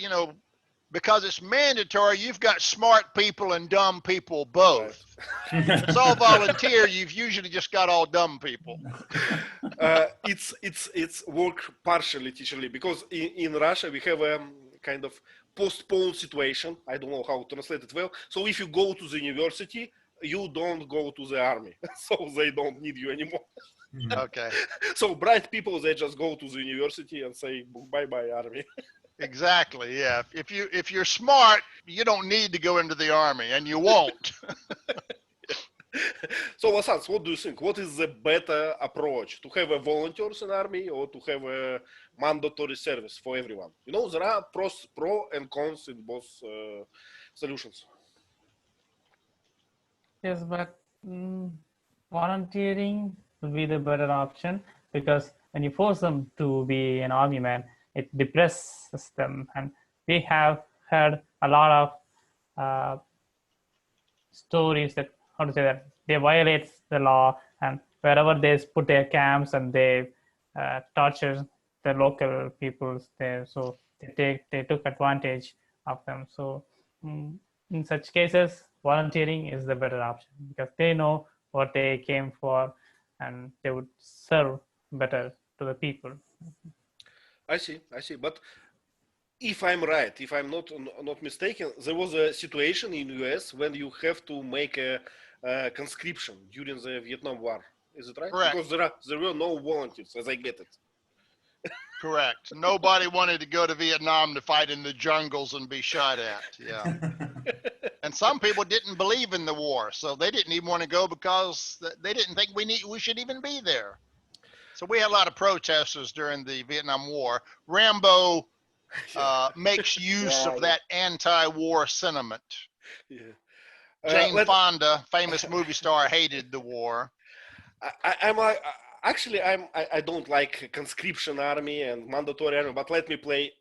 because it's mandatory, you've got smart people and dumb people both. Right. If it's all volunteer, you've usually just got all dumb people. It's work partially, Teacher Lee, because in Russia we have a kind of postponed situation. I don't know how to translate it well. So if you go to the university, you don't go to the army, so they don't need you anymore. Okay. So bright people, they just go to the university and say bye-bye army. Exactly. Yeah. If you're smart, you don't need to go into the army, and you won't. So, Vasants, what do you think? What is the better approach? To have a volunteers in army or to have a mandatory service for everyone? You know, there are pro and cons in both solutions. Yes, but volunteering will be the better option, because when you force them to be an army man, it depresses them. And we have heard a lot of stories that, how to say that, they violate the law, and wherever they put their camps and they torture the local peoples there, so they took advantage of them. So in such cases, volunteering is the better option, because they know what they came for and they would serve better to the people. I see. But if I'm right, if I'm not mistaken, there was a situation in US when you have to make a conscription during the Vietnam War. Is it right? Correct. Because there were no volunteers, as I get it. Correct. Nobody wanted to go to Vietnam to fight in the jungles and be shot at. Yeah. And some people didn't believe in the war, so they didn't even want to go because they didn't think we should even be there. So we had a lot of protesters during the Vietnam War. Rambo makes use of that anti-war sentiment. Yeah. Jane Fonda, famous movie star, hated the war. I don't like conscription army and mandatory army, but let me play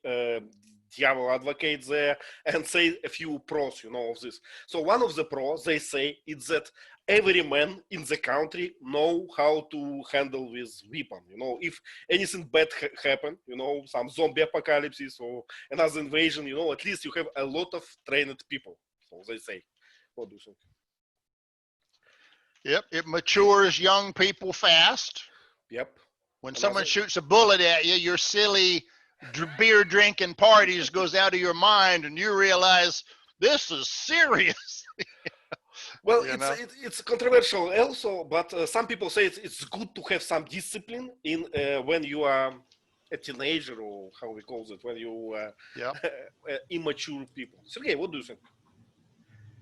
devil advocate there and say a few pros, you know, of this. So one of the pros, they say, is that every man in the country know how to handle with weapon. You know, if anything bad happen, you know, some zombie apocalypse or another invasion, you know, at least you have a lot of trained people. So they say. What do you think? Yep, it matures young people fast. Yep. When someone shoots a bullet at you, your silly beer drinking parties goes out of your mind, and you realize this is serious. Well, it's controversial also, but some people say it's good to have some discipline in when you are a teenager, or how we call it, when you immature people. Sergey, what do you think?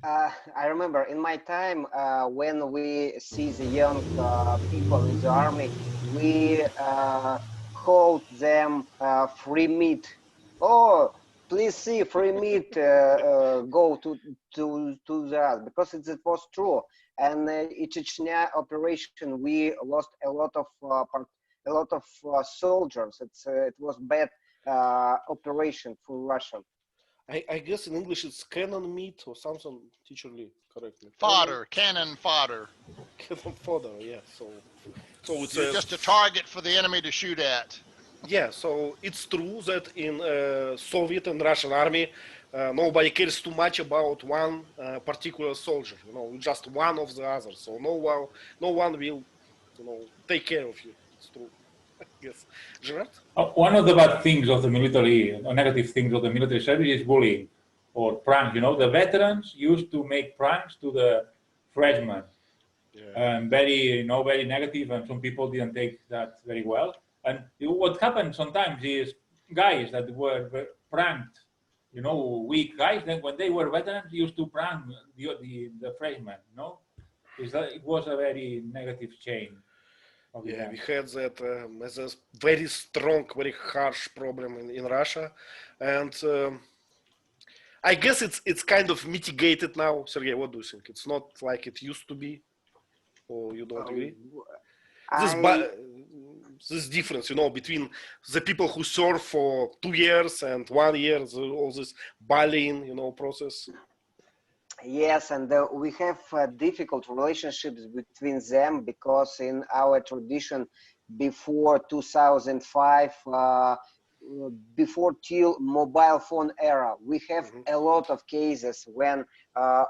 I remember in my time when we see the young people in the army, we called them free meat. Oh, please see free meat go to the, because it was true. And in Chechnya operation, we lost a lot of soldiers. It was bad operation for Russia. I guess in English it's cannon meat or something. Teacher Lee, correct me. Cannon fodder. Cannon fodder, yeah. So it's just a target for the enemy to shoot at. Yeah, so it's true that in Soviet and Russian army, nobody cares too much about one particular soldier. You know, just one of the others. So no one will, you know, take care of you. It's true. Yes, Gerard? One of the bad things of the military, or negative things of the military service, is bullying or pranks. You know, the veterans used to make pranks to the freshmen, very negative, and some people didn't take that very well. And what happened sometimes is guys that were pranked, you know, weak guys, then when they were veterans, used to prank the freshmen. You know, it was a very negative chain. Yeah, we had that as a very strong, very harsh problem in Russia, and I guess it's kind of mitigated now. Sergey, what do you think? It's not like it used to be, or you don't agree? This difference, you know, between the people who serve for 2 years and 1 year, all this bullying, you know, process. Yes, and we have difficult relationships between them, because in our tradition, before 2005, before till mobile phone era, we have a lot of cases when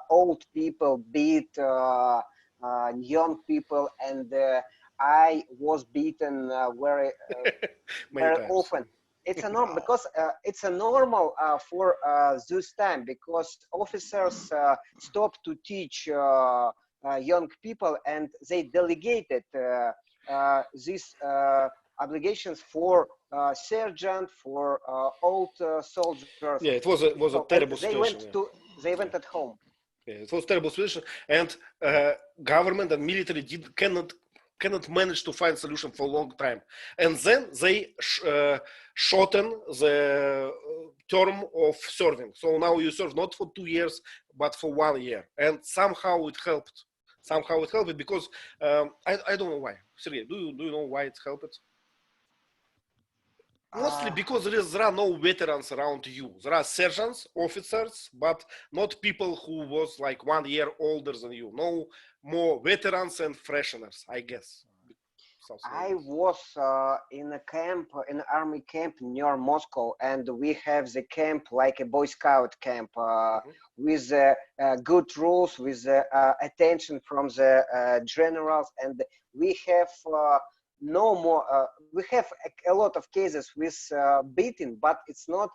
old people beat young people, and I was beaten very often. It's a normal, because it's a normal for this time, because officers stopped to teach young people, and they delegated these obligations for sergeant, for old soldiers. Yeah, it was a terrible situation. They went at home. Yeah, it was a terrible situation, and government and military cannot manage to find solution for a long time, and then they shorten the term of serving. So now you serve not for 2 years but for 1 year, and somehow it helped. Because I don't know why. Sergey, do you know why it helped? Mostly because there are no veterans around you. There are sergeants, officers, but not people who was like 1 year older than you. No more veterans and fresheners, I guess. I was in a camp, in an army camp near Moscow, and we have the camp like a Boy Scout camp with good rules, with attention from the generals, and we have no more. We have a lot of cases with beating, but it's not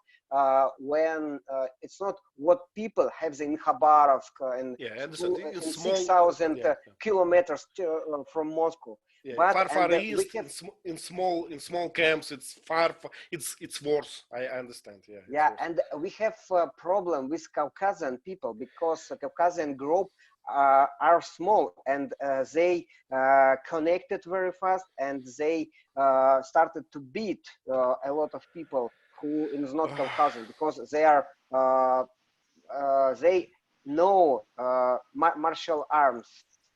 it's not what people have in Khabarovsk and in 6,000 kilometers from Moscow. Yeah, but far east, in small camps, it's worse. I understand. Yeah, and we have a problem with Caucasian people because the Caucasian group are small, and they connected very fast, and they started to beat a lot of people who is not Caucasian, because they are they know martial arms.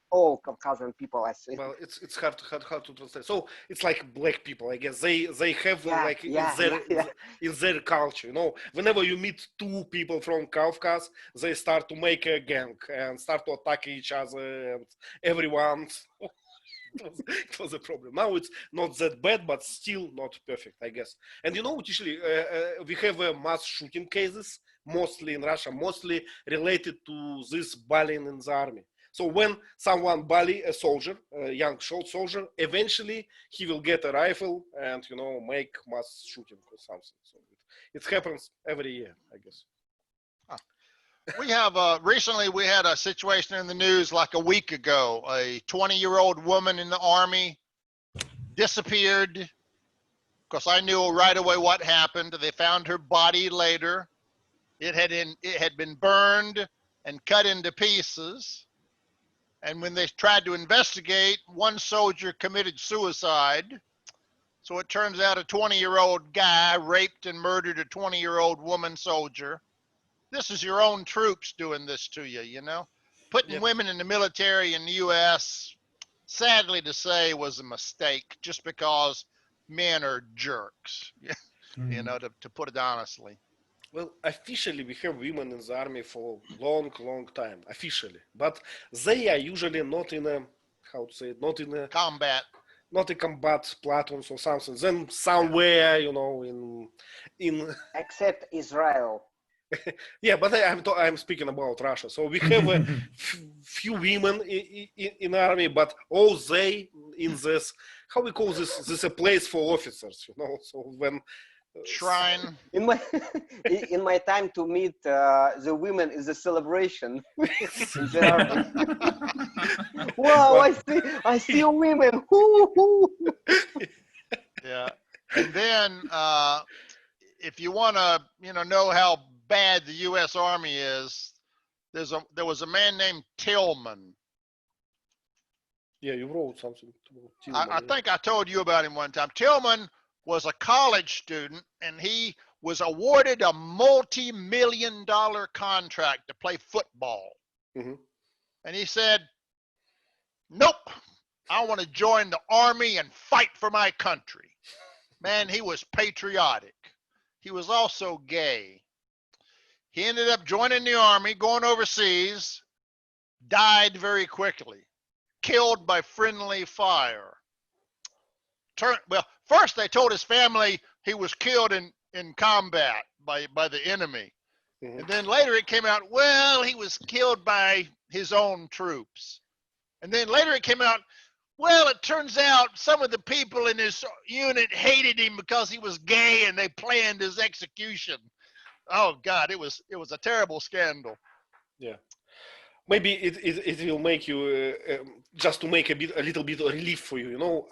All Caucasian people, I think. Well, it's hard to translate. So it's like black people, I guess. They have in their culture. You know, whenever you meet two people from Caucasus, they start to make a gang and start to attack each other and everyone. It was a problem. Now it's not that bad, but still not perfect, I guess. And you know, usually we have mass shooting cases, mostly in Russia, mostly related to this bullying in the army. So when someone bully a soldier, a young soldier, eventually he will get a rifle and, you know, make mass shooting or something. So it happens every year, I guess. We have recently we had a situation in the news like a week ago. A 20-year-old woman in the army disappeared. Of course, I knew right away what happened. They found her body later. It had been burned and cut into pieces. And when they tried to investigate, one soldier committed suicide. So it turns out a 20-year-old guy raped and murdered a 20-year-old woman soldier. This is your own troops doing this to you, you know? Putting women in the military in the U.S., sadly to say, was a mistake, just because men are jerks, you know, to put it honestly. Well, officially, we have women in the army for a long time, officially. But they are usually not in a, how to say it, not in a combat. Not a combat platoons or something. Then somewhere, you know, in except Israel. Yeah, but I'm speaking about Russia. So we have a few women in army, but all they in this, how we call this? This a place for officers, you know. So when shrine. In my time to meet the women is a celebration. Wow, I see women. Yeah, and then if you want to, you know how bad the U.S. Army is, there was a man named Tillman. Yeah, you wrote something about Tillman. I think I told you about him one time. Tillman was a college student, and he was awarded a multi-million-dollar contract to play football. And he said, nope, I want to join the army and fight for my country. Man, he was patriotic. He was also gay. He ended up joining the army, going overseas, died very quickly, killed by friendly fire. Well, first they told his family he was killed in combat by the enemy. And then later it came out, well, he was killed by his own troops. And then later it came out, well, it turns out some of the people in his unit hated him because he was gay and they planned his execution. Oh God, it was a terrible scandal. Yeah. Maybe it will make you just to make a little bit of relief for you. You know,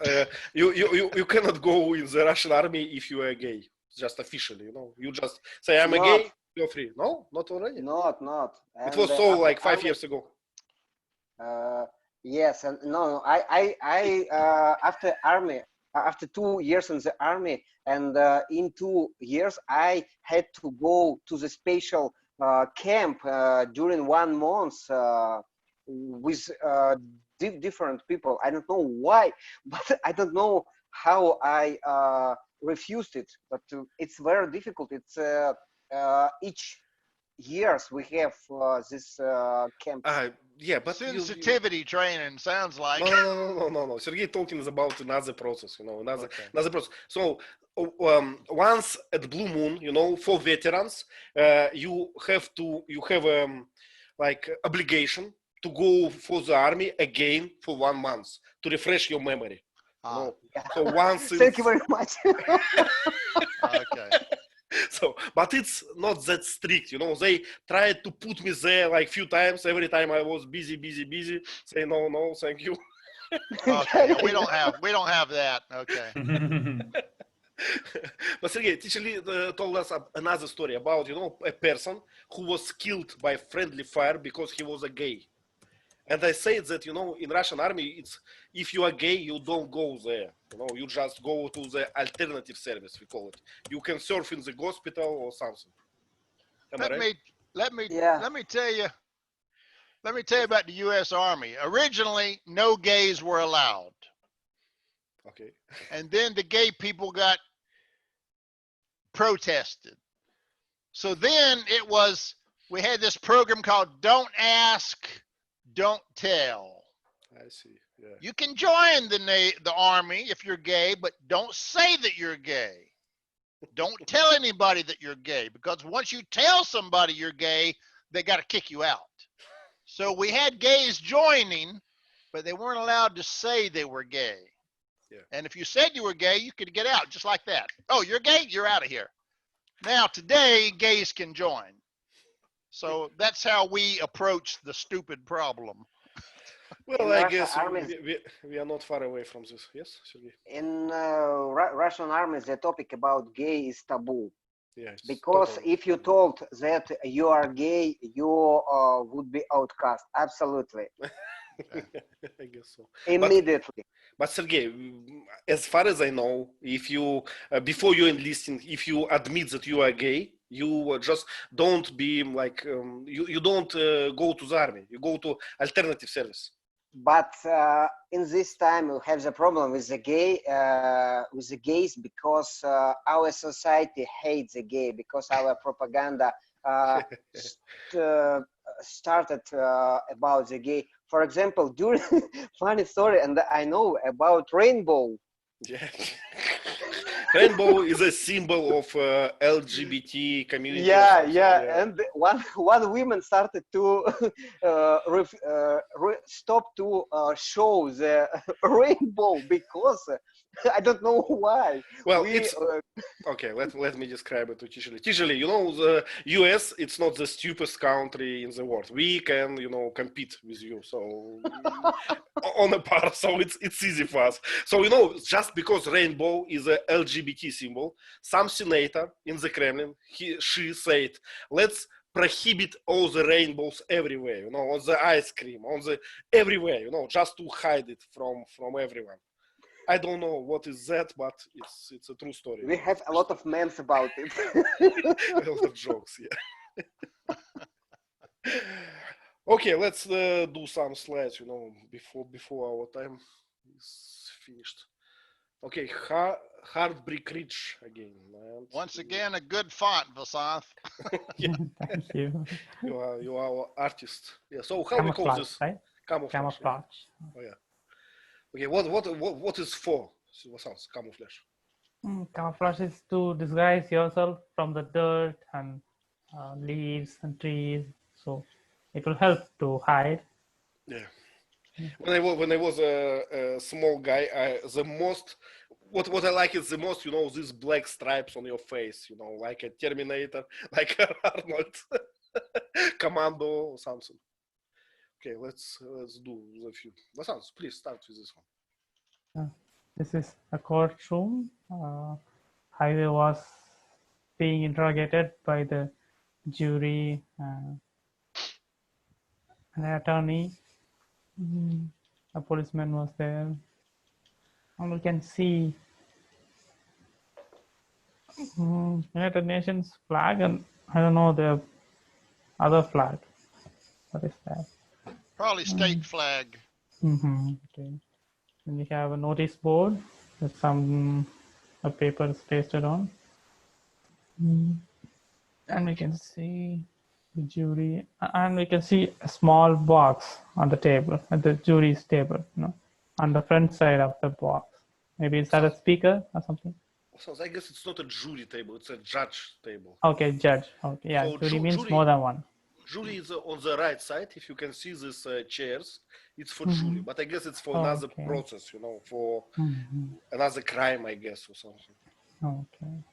you cannot go in the Russian army if you are gay, just officially. You know, you just say I'm a gay. You're free. No, not already. Not. It And was so after like 5 army, years ago. yes, and no, I after army, after 2 years in the army, and in 2 years I had to go to the special camp during 1 month with different people. I don't know why, but I don't know how I refused it. But it's very difficult. It's each years we have this camps. Yeah, but Sensitivity training sounds like. no. Sergey talking is about another process, another Okay. another process. So once at Blue Moon, for veterans, you have like obligation to go for the army again for 1 month to refresh your memory. Ah, So once Thank you very much. okay. So, but it's not that strict, They tried to put me there like few times. Every time I was busy. Say no, thank you. Okay. We don't have that. Okay. But Sergey, teacher Lee told us another story about a person who was killed by friendly fire because he was a gay. And I say that in Russian army, it's if you are gay, you don't go there. You just go to the alternative service, we call it. You can serve in the hospital or something. Am I right? Yeah. Let me tell you about the U.S. Army. Originally, no gays were allowed, Okay. and then the gay people got protested. So then we had this program called Don't Ask, Don't Tell. I see. Yeah. You can join the army if you're gay, but don't say that you're gay. Don't tell anybody that you're gay, because once you tell somebody you're gay, they got to kick you out. So we had gays joining, but they weren't allowed to say they were gay. Yeah. And if you said you were gay, you could get out just like that. Oh, you're gay? You're out of here. Now, today, gays can join. So that's how we approach the stupid problem. Well, In I Russia, guess armies, we are not far away from this. Yes, Sergey? in Russian armies, the topic about gay is taboo. Yeah. It's Because totally. if you told that you are gay, you would be outcast. Absolutely. I guess so. Immediately. But Sergey, as far as I know, if you before you enlisting, if you admit that you are gay, you just don't be like you don't go to the army. You go to alternative service. But in this time, we have the problem with the gays, because our society hates the gay, because our propaganda started about the gay. For example, during funny story, and I know about rainbow. Yeah. Rainbow is a symbol of LGBT community. Yeah. And one woman started to stop to show the rainbow, because I don't know why. Well, it's okay. Let me describe it to Tishali. Tishali, the US, it's not the stupidest country in the world. We can, compete with you. So on a par, so it's easy for us. So just because rainbow is a LGBT symbol, some senator in the Kremlin, she said, let's prohibit all the rainbows everywhere. On the ice cream, on the everywhere. Just to hide it from everyone. I don't know what is that, but it's a true story. We have a lot of memes about it. A lot of jokes, yeah. Okay, let's do some slides, before our time is finished. Okay, Heartbreak Ridge again. Once again, a good font, Vasanth. Yeah. Thank you. You are our artist. Yeah. So how we call this? Right? Camouflage. Camouflage. Oh yeah. Okay. What is for? What sounds camouflage? Camouflage is to disguise yourself from the dirt and leaves and trees. So it will help to hide. Yeah. When I was a small guy, what I like is the most, these black stripes on your face, like a Terminator, like Arnold, Commando or something. Okay, let's do the few. Vasant, please start with this one. This is a courtroom. Highway was being interrogated by the jury, an attorney, a policeman was there. And we can see United Nations flag, and I don't know the other flag. What is that? Probably state flag. Okay. Then we have a notice board with some papers pasted on. And we can see the jury, and we can see a small box on the table, at the jury's table, on the front side of the box. Maybe is that a speaker or something? So I guess it's not a jury table, it's a judge table. Okay, judge. Okay, yeah, So jury means more than one. Jury is on the right side. If you can see these chairs, it's for jury. But I guess it's for another process, for another crime, I guess, or something. Okay.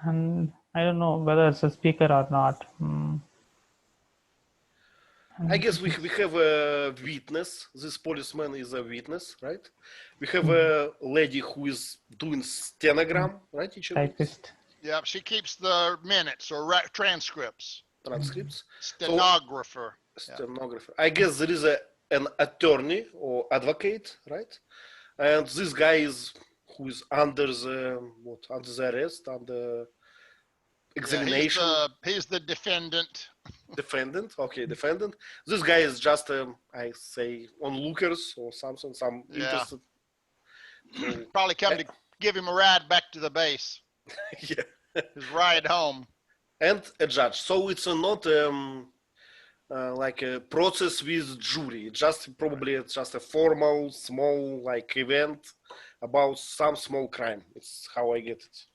And I don't know whether it's a speaker or not. I guess we have a witness. This policeman is a witness, right? We have a lady who is doing stenogram, right, teacher? Typist. Yep, she keeps the minutes or transcripts. Transcripts. Stenographer. Stenographer. I guess there is an attorney or advocate, right? And this guy is who is under the arrest, under examination. Yeah, he's the defendant. Defendant, okay, defendant. This guy is just, I say, onlookers or something, some interested. So, probably come to give him a ride back to the base. Yeah. His ride home. And a judge. So it's not like a process with jury. It's just a formal, small like event about some small crime. It's how I get it.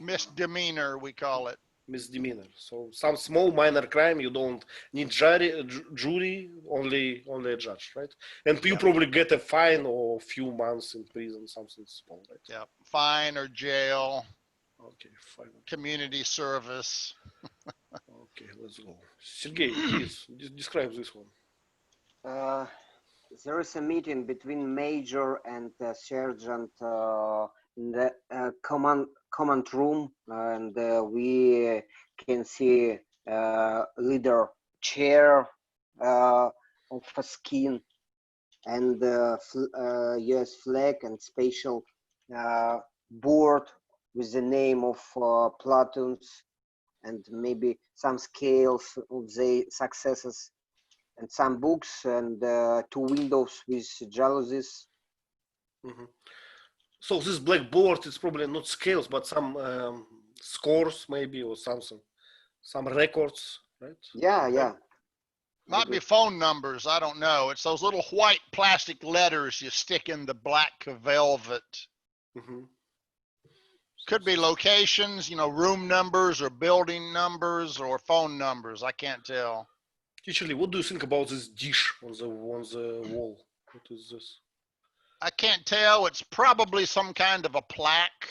Misdemeanor, we call it. Misdemeanor. So some small minor crime, you don't need jury, only a judge, right? And you probably get a fine or a few months in prison, something small, right? Yeah, fine or jail. Okay, fine. Community service. Okay, let's go. Sergey, please describe this one. There is a meeting between major and sergeant in the command room, and we can see leader chair of a skin and US flag and special board with the name of platoons and maybe some scales of the successes and some books and 2 windows with jalousies. So this blackboard is probably not scales, but some scores maybe or something, some records, right? Yeah. Might be phone numbers. I don't know. It's those little white plastic letters you stick in the black velvet. Could be locations, room numbers or building numbers or phone numbers. I can't tell. Teacher, what do you think about this dish on the wall? What is this? I can't tell. It's probably some kind of a plaque.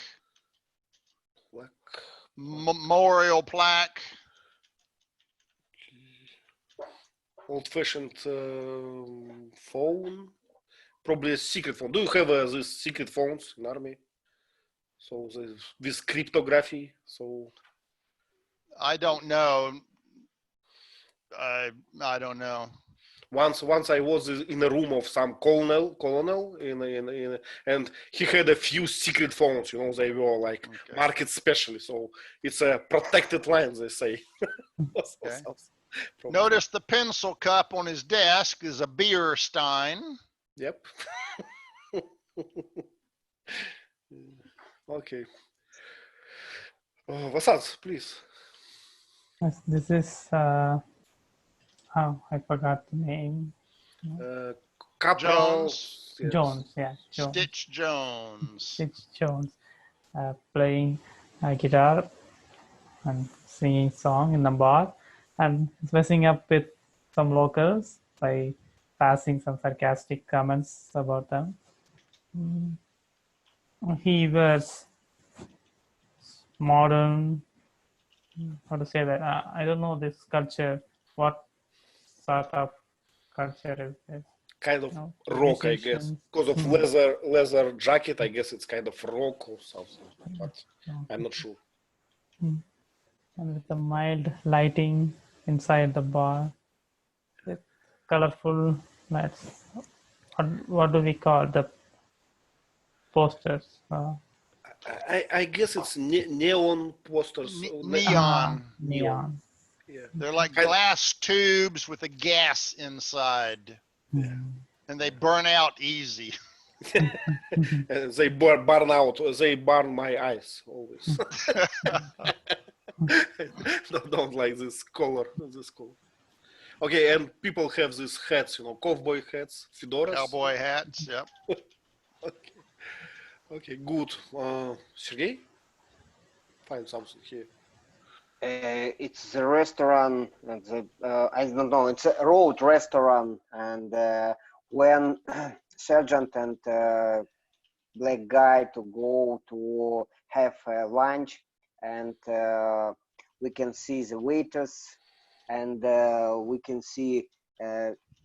Memorial plaque. Old-fashioned phone. Probably a secret phone. Do you have these secret phones in army? So with cryptography. So I don't know. I don't know. Once I was in a room of some colonel and he had a few secret phones, they were like market specially. So it's a protected line, they say. Okay. Notice the pencil cup on his desk is a beer stein. Yep. Okay. Vasant, please. Yes, this is I forgot the name. Jones. Yes. Jones, yeah. Jones. Stitch Jones. Stitch Jones playing guitar and singing song in the bar, and he's messing up with some locals by passing some sarcastic comments about them. He wears modern, how to say that? I don't know this culture. What sort of culture is this? kind of No, rock, I guess, musicians. because of leather jacket. I guess it's kind of rock or something, but I'm not sure. And with the mild lighting inside the bar, with colorful lights. What do we call the posters? I guess it's neon posters. Neon. Neon. Yeah. They're like glass tubes with a gas inside. Yeah. And they burn out easy. They burn out. They burn my eyes always. don't like this color. This color. Okay, and people have these hats, cowboy hats, fedoras. Cowboy hats. Yep. Okay. Okay, good. Sergey, find something here. It's the restaurant, I don't know, it's a road restaurant, and when Sergeant and black guy to go to have lunch, and we can see the waiters, and we can see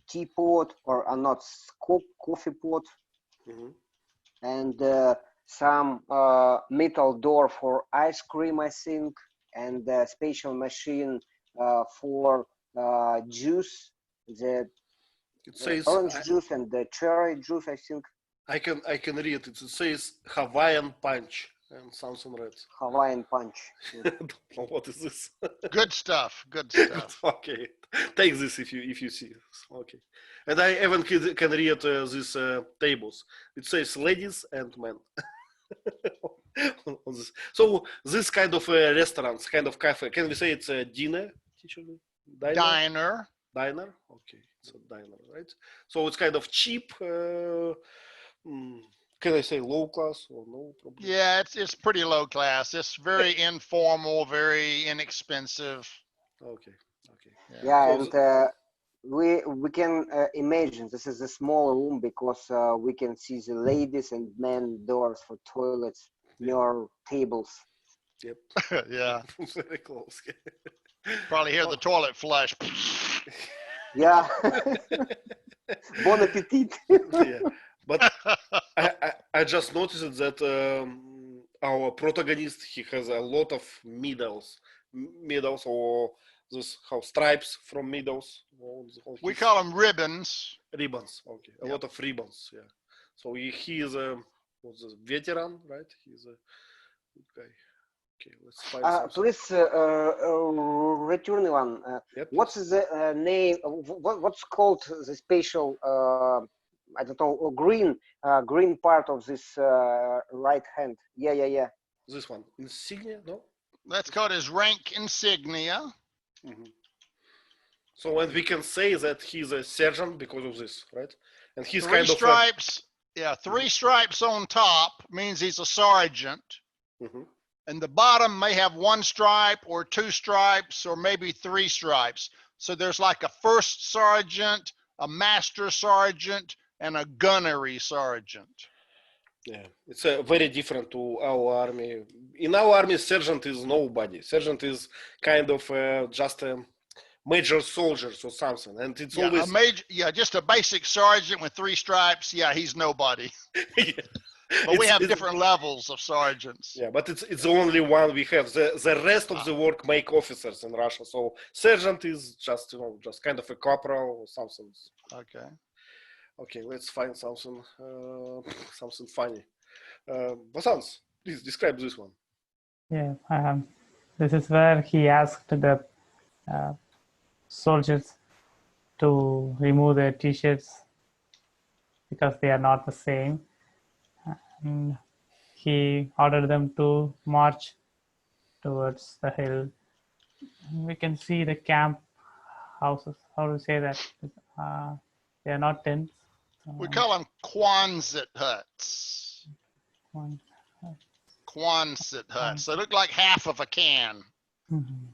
teapot or not coffee pot, and some metal door for ice cream, I think, and a special machine for juice, the It says orange juice and the cherry juice, I think. I can read it. It says Hawaiian punch and something red. Hawaiian punch. I don't know what is this. Good stuff. Good stuff. Okay, take this if you see this. Okay, and I even can read these tables. It says ladies and men. On this. So this kind of restaurants, kind of cafe. Can we say it's a dinner? Diner. Diner. Okay, it's a diner, right? So it's kind of cheap. Can I say low class or no? Probably. Yeah, it's pretty low class. It's very informal, very inexpensive. Okay. Okay. Yeah, So and we can imagine this is a small room because we can see the ladies and men doors for toilets near tables. Yep. Yeah. Very close. Probably hear the toilet flush. Yeah. Bon appetit. Yeah. But I just noticed that our protagonist, he has a lot of medals or this stripes from medals. We call them ribbons. Ribbons. Okay, a lot of ribbons. Yeah. So he is a veteran, right? He's a good guy. Okay, let's find something. Please return one. What's the name? What's called the special? I don't know. Green part of this right hand. Yeah. This one, insignia, no? That's called his rank insignia. Mm-hmm. So, and we can say that he's a sergeant because of this, right? And he's three kind of stripes. Yeah, 3 stripes on top means he's a sergeant. Mm-hmm. And the bottom may have 1 stripe or 2 stripes or maybe 3 stripes. So there's like a first sergeant, a master sergeant, and a gunnery sergeant. Yeah, it's very different to our army. In our army, sergeant is nobody. Sergeant is kind of just a major soldiers or something, and it's always a major. Yeah, just a basic sergeant with 3 stripes. Yeah, he's nobody. Yeah. But we have different levels of sergeants. Yeah, but it's the only one we have. The rest of the work make officers in Russia. So sergeant is just just kind of a corporal or something. Okay. Okay, let's find something something funny. Vasans, please describe this one. Yeah, this is where he asked the soldiers to remove their t-shirts because they are not the same. And he ordered them to march towards the hill. And we can see the camp houses. How to say that? They are not tents. We call them Quonset huts. Quonset huts. They look like half of a can. Mm-hmm.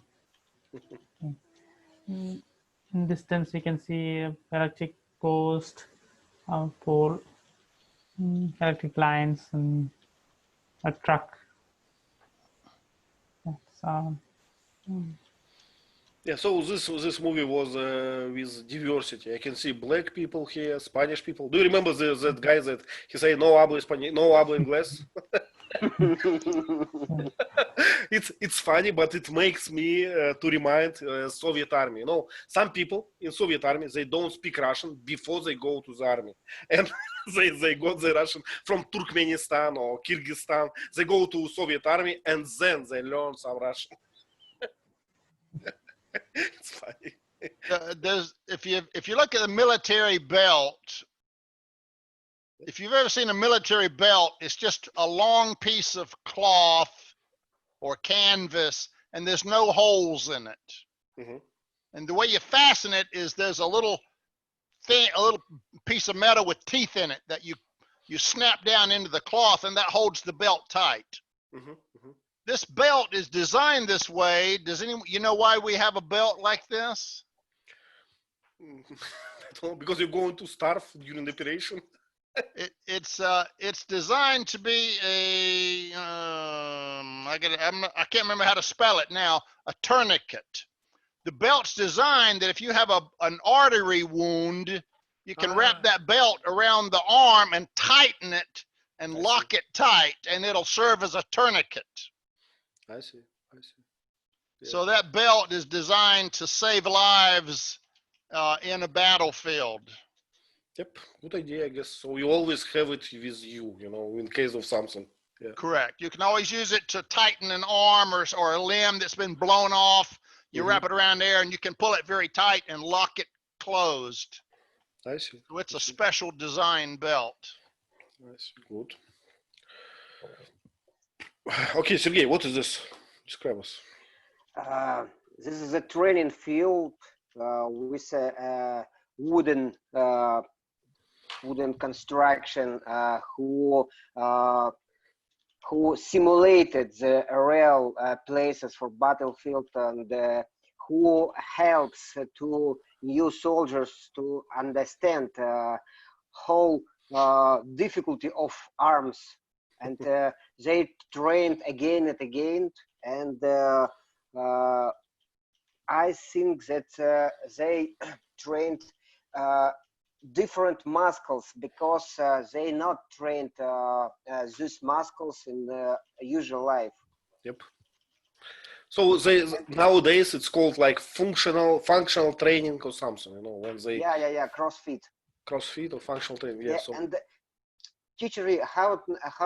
In distance, we can see an electric post, pole, electric lines, and a truck. Yeah, so this movie was with diversity. I can see black people here, Spanish people. Do you remember that guy that he say no hablo español, no hablo inglés? It's funny, but it makes me to remind Soviet army. You know, some people in Soviet army they don't speak Russian before they go to the army, and they got the Russian from Turkmenistan or Kyrgyzstan. They go to Soviet army and then they learn some Russian. It's funny. If you look at the military belt, if you've ever seen a military belt, it's just a long piece of cloth or canvas, and there's no holes in it. Mm-hmm. And the way you fasten it is there's a little piece of metal with teeth in it that you snap down into the cloth, and that holds the belt tight. Mm-hmm. Mm-hmm. This belt is designed this way. Does anyone, you know why we have a belt like this? Because you're going to starve during the operation. It's designed to be a I can't remember how to spell it now. A tourniquet. The belt's designed that if you have an artery wound, you can wrap that belt around the arm and tighten it and lock it tight, and it'll serve as a tourniquet. I see. Yeah. So that belt is designed to save lives in a battlefield. Yep, good idea, I guess. So you always have it with you, you know, in case of something. Yeah. Correct. You can always use it to tighten an arm or a limb that's been blown off. You wrap it around there, and you can pull it very tight and lock it closed. I see. So it's a special design belt. I see. Good. Okay, Sergey, what is this? Describe us. This is a training field with a wooden construction who simulated the real places for battlefield, and who helps to new soldiers to understand whole difficulty of arms, and they trained again and again, and I think that they trained different muscles because they not trained these muscles in usual life. Yep. So nowadays it's called like functional training or something, you know, when they CrossFit or functional training. Yeah. So. And teacher, how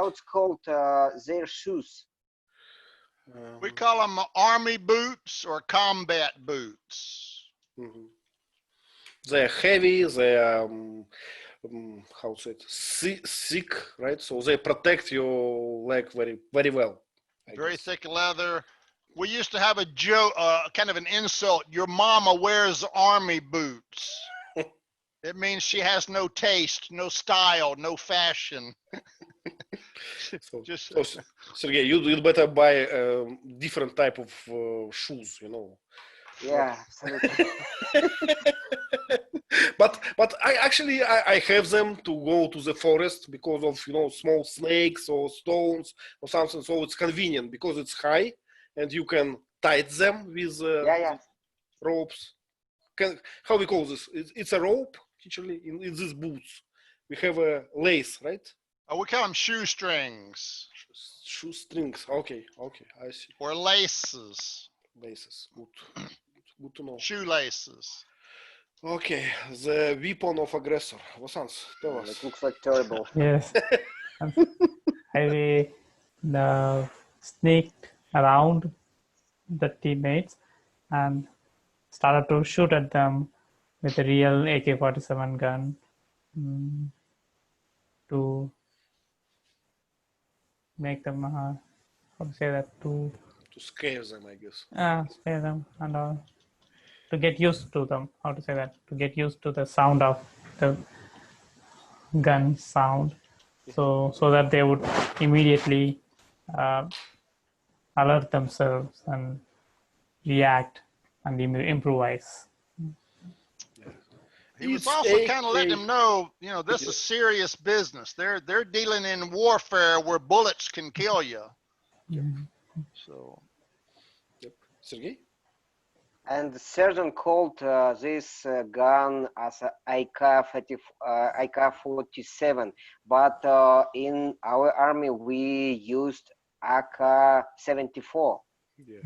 it's called their shoes? We call them army boots or combat boots. Mm-hmm. They're heavy. They're how to say it, thick, right? So they protect your leg very, very well. Very thick leather. We used to have a joke, kind of an insult. Your mama wears army boots. It means she has no taste, no style, no fashion. So Sergey, you'd better buy a different type of shoes, you know. Yeah, absolutely. but I have them to go to the forest because of, you know, small snakes or stones or something. So it's convenient because it's high and you can tie them with ropes. How we call this? It's a rope, actually, in these boots. We have a lace, right? Oh, we call them shoestrings. Shoestrings. Okay, I see. Or laces. Laces. Good to know. Shoelaces. Okay, the weapon of aggressor. Vasans, tell us. It looks like terrible. Yes. I sneaked around the teammates and started to shoot at them with a real AK-47 gun to make them, how to say that, to scare them, I guess. Scare them and to get used to them, how to say that, to get used to the sound of the gun sound, so that they would immediately alert themselves and react and improvise. He was also kind of letting them know, you know, this is serious business. They're dealing in warfare where bullets can kill you. Yeah. So. Yep. Sergey? And the surgeon called this gun as a AK-47, but in our army we used AK-74. Yeah,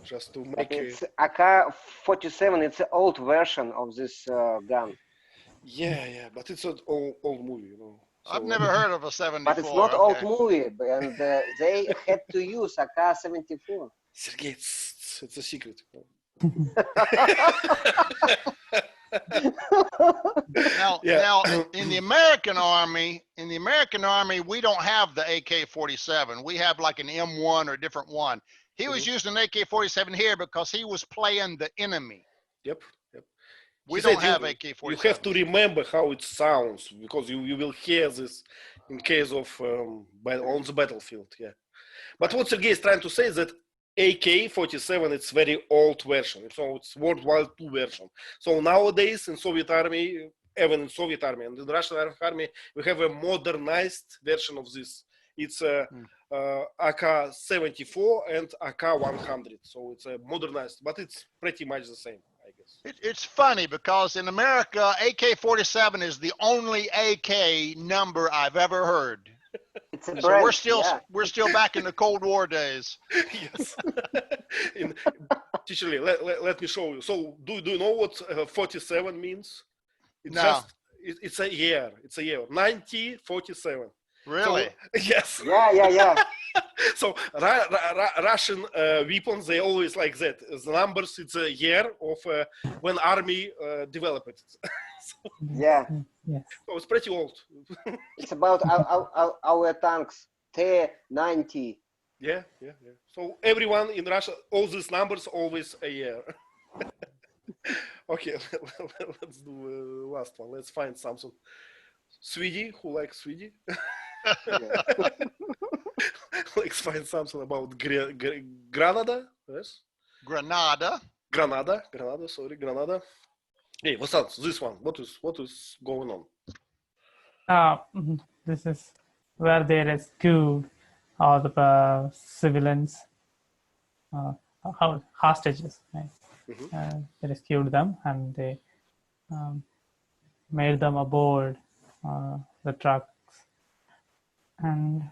just to But make it's AK-47. It's an old version of this gun. yeah, but it's an old movie, you know. I've So, never heard of a 74. But it's not okay. old movie, and they had to use AK-74. Sergey, it's a secret. You know? Now, Yeah. now, in the American Army, we don't have the AK-47. We have like an M1 or a different one. He was using an AK-47 here because he was playing the enemy. Yep. We He don't said have you AK-47. have to remember how it sounds because you will hear this in case of on the battlefield. Yeah. But what Sergey is trying to say is that AK-47 it's very old version. So it's World War II version. So nowadays in Soviet Army, even in Soviet Army and in the Russian Army, we have a modernized version of this. It's AK-74 and AK-100. So it's a modernized, but it's pretty much the same, I guess. It's funny because in America, AK-47 is the only AK number I've ever heard. It's a So brand. we're still back in the Cold War days. Yes. Teacher Lee, let me show you. So do you know what 47 means? It's No. just it's a year. It's a year. 1947. Really? So, yes. Yeah. So Russian weapons they always like that. The numbers it's a year of when army developed it. Yeah. Yes. So it's pretty old. It's about our tanks. T-90. Yeah. So everyone in Russia, all these numbers always a year. Okay, let's do last one. Let's find something. Swede, who likes Swede? Let's find something about Granada. Yes. Granada. Granada. Sorry, Granada. Hey, what's up? This one. What is going on? This is where they rescued all the civilians, hostages. Right? They rescued them and they made them aboard the trucks, and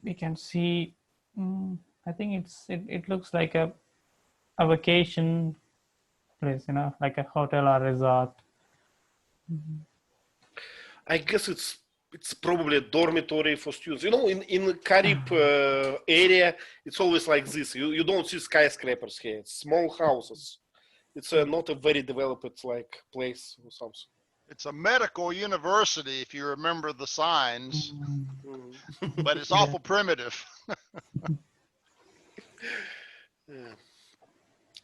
we can see. I think it looks like a vacation place, like a hotel or resort. I guess it's probably a dormitory for students. You know, in Carib area, it's always like this. You don't see skyscrapers here. It's small houses. It's not a very developed like place or something. It's a medical university, if you remember the signs, but it's awful primitive. Yeah.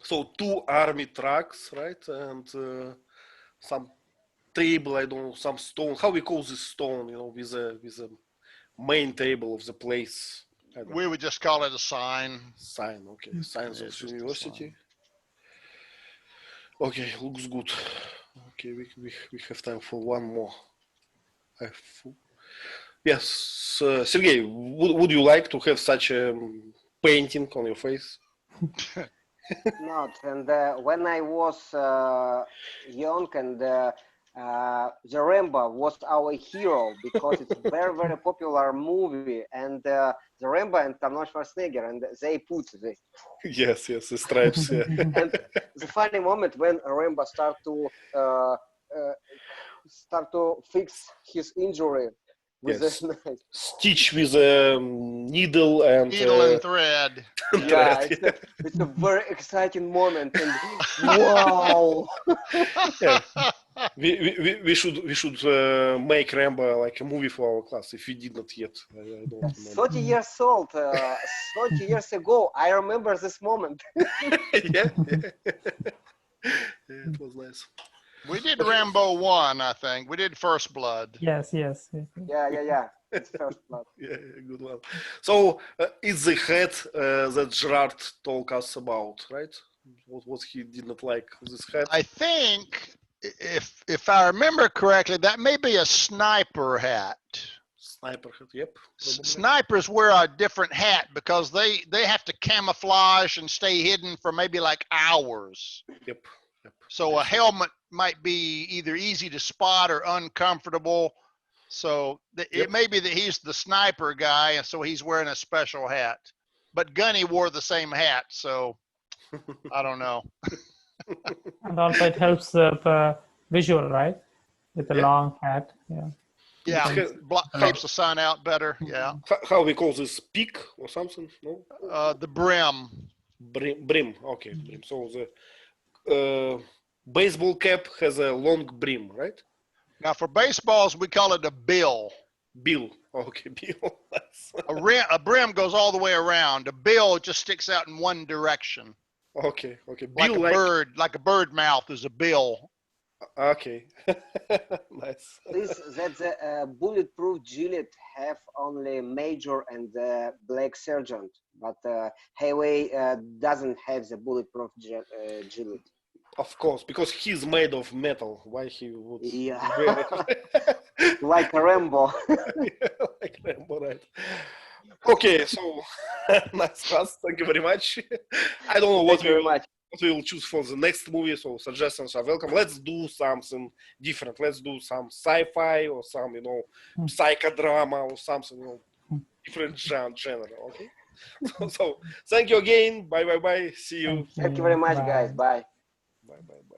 So 2 army trucks, right, and some table. I don't know, some stone. How we call this stone? You know, with a main table of the place. We would just call it a sign. Sign. Okay, signs Yeah, of just a university. Okay, looks good. Okay, we have time for one more. Yes, Sergey, would you like to have such a painting on your face? Not. And when I was young, and the Rambo was our hero because it's a very, very popular movie. And the Rambo and Arnold Schwarzenegger, and they put the Yes, the stripes. Yeah. and the funny moment when Rambo start to fix his injury with Yes. a knife. Stitch with a needle and thread. Yeah, it's a very exciting moment, and wow. Yeah. We should make Rambo like a movie for our class if we did not yet. I don't remember. 30 years old, 30 years ago, I remember this moment. Yeah, it was nice. We did Rambo 1, I think. We did First Blood. Yes. Yeah. It's First Blood. Yeah, good one. So it's the head that Gerard told us about, right? What he did not like, this head. I think, if I remember correctly, that may be a sniper hat. Sniper hat. Yep. probably. Snipers wear a different hat because they have to camouflage and stay hidden for maybe like hours. Yep. Yep. So a helmet might be either easy to spot or uncomfortable. So Yep. it may be that he's the sniper guy, and so he's wearing a special hat. But Gunny wore the same hat, so I don't know. And also it helps the visual, right? With the Yeah. long hat. Yeah. Yeah, Because- keeps the sun out better. Yeah, How we call this? Peak or something? No. the brim. Brim. Okay, brim. So the baseball cap has a long brim, right? Now for baseballs, we call it a bill. Bill. Okay, Bill. A brim goes all the way around. A bill just sticks out in one direction. Okay. Like Bill a bird, like a bird mouth is a bill. Okay. Nice. That the bulletproof gillet have only major and black sergeant, but highway doesn't have the bulletproof gillet. Of course, because he's made of metal. Why he would? Yeah. wear it? Like a Rambo. Like Rambo, right? Okay, so nice class. Thank you very much. I don't know what Thank you very much. we will choose for the next movie, so suggestions are welcome. Let's do something different. Let's do some sci-fi or some, psychodrama or something, different genre. Okay. So thank you again. Bye. See you. Thank you very much, Bye. guys. Bye. Bye.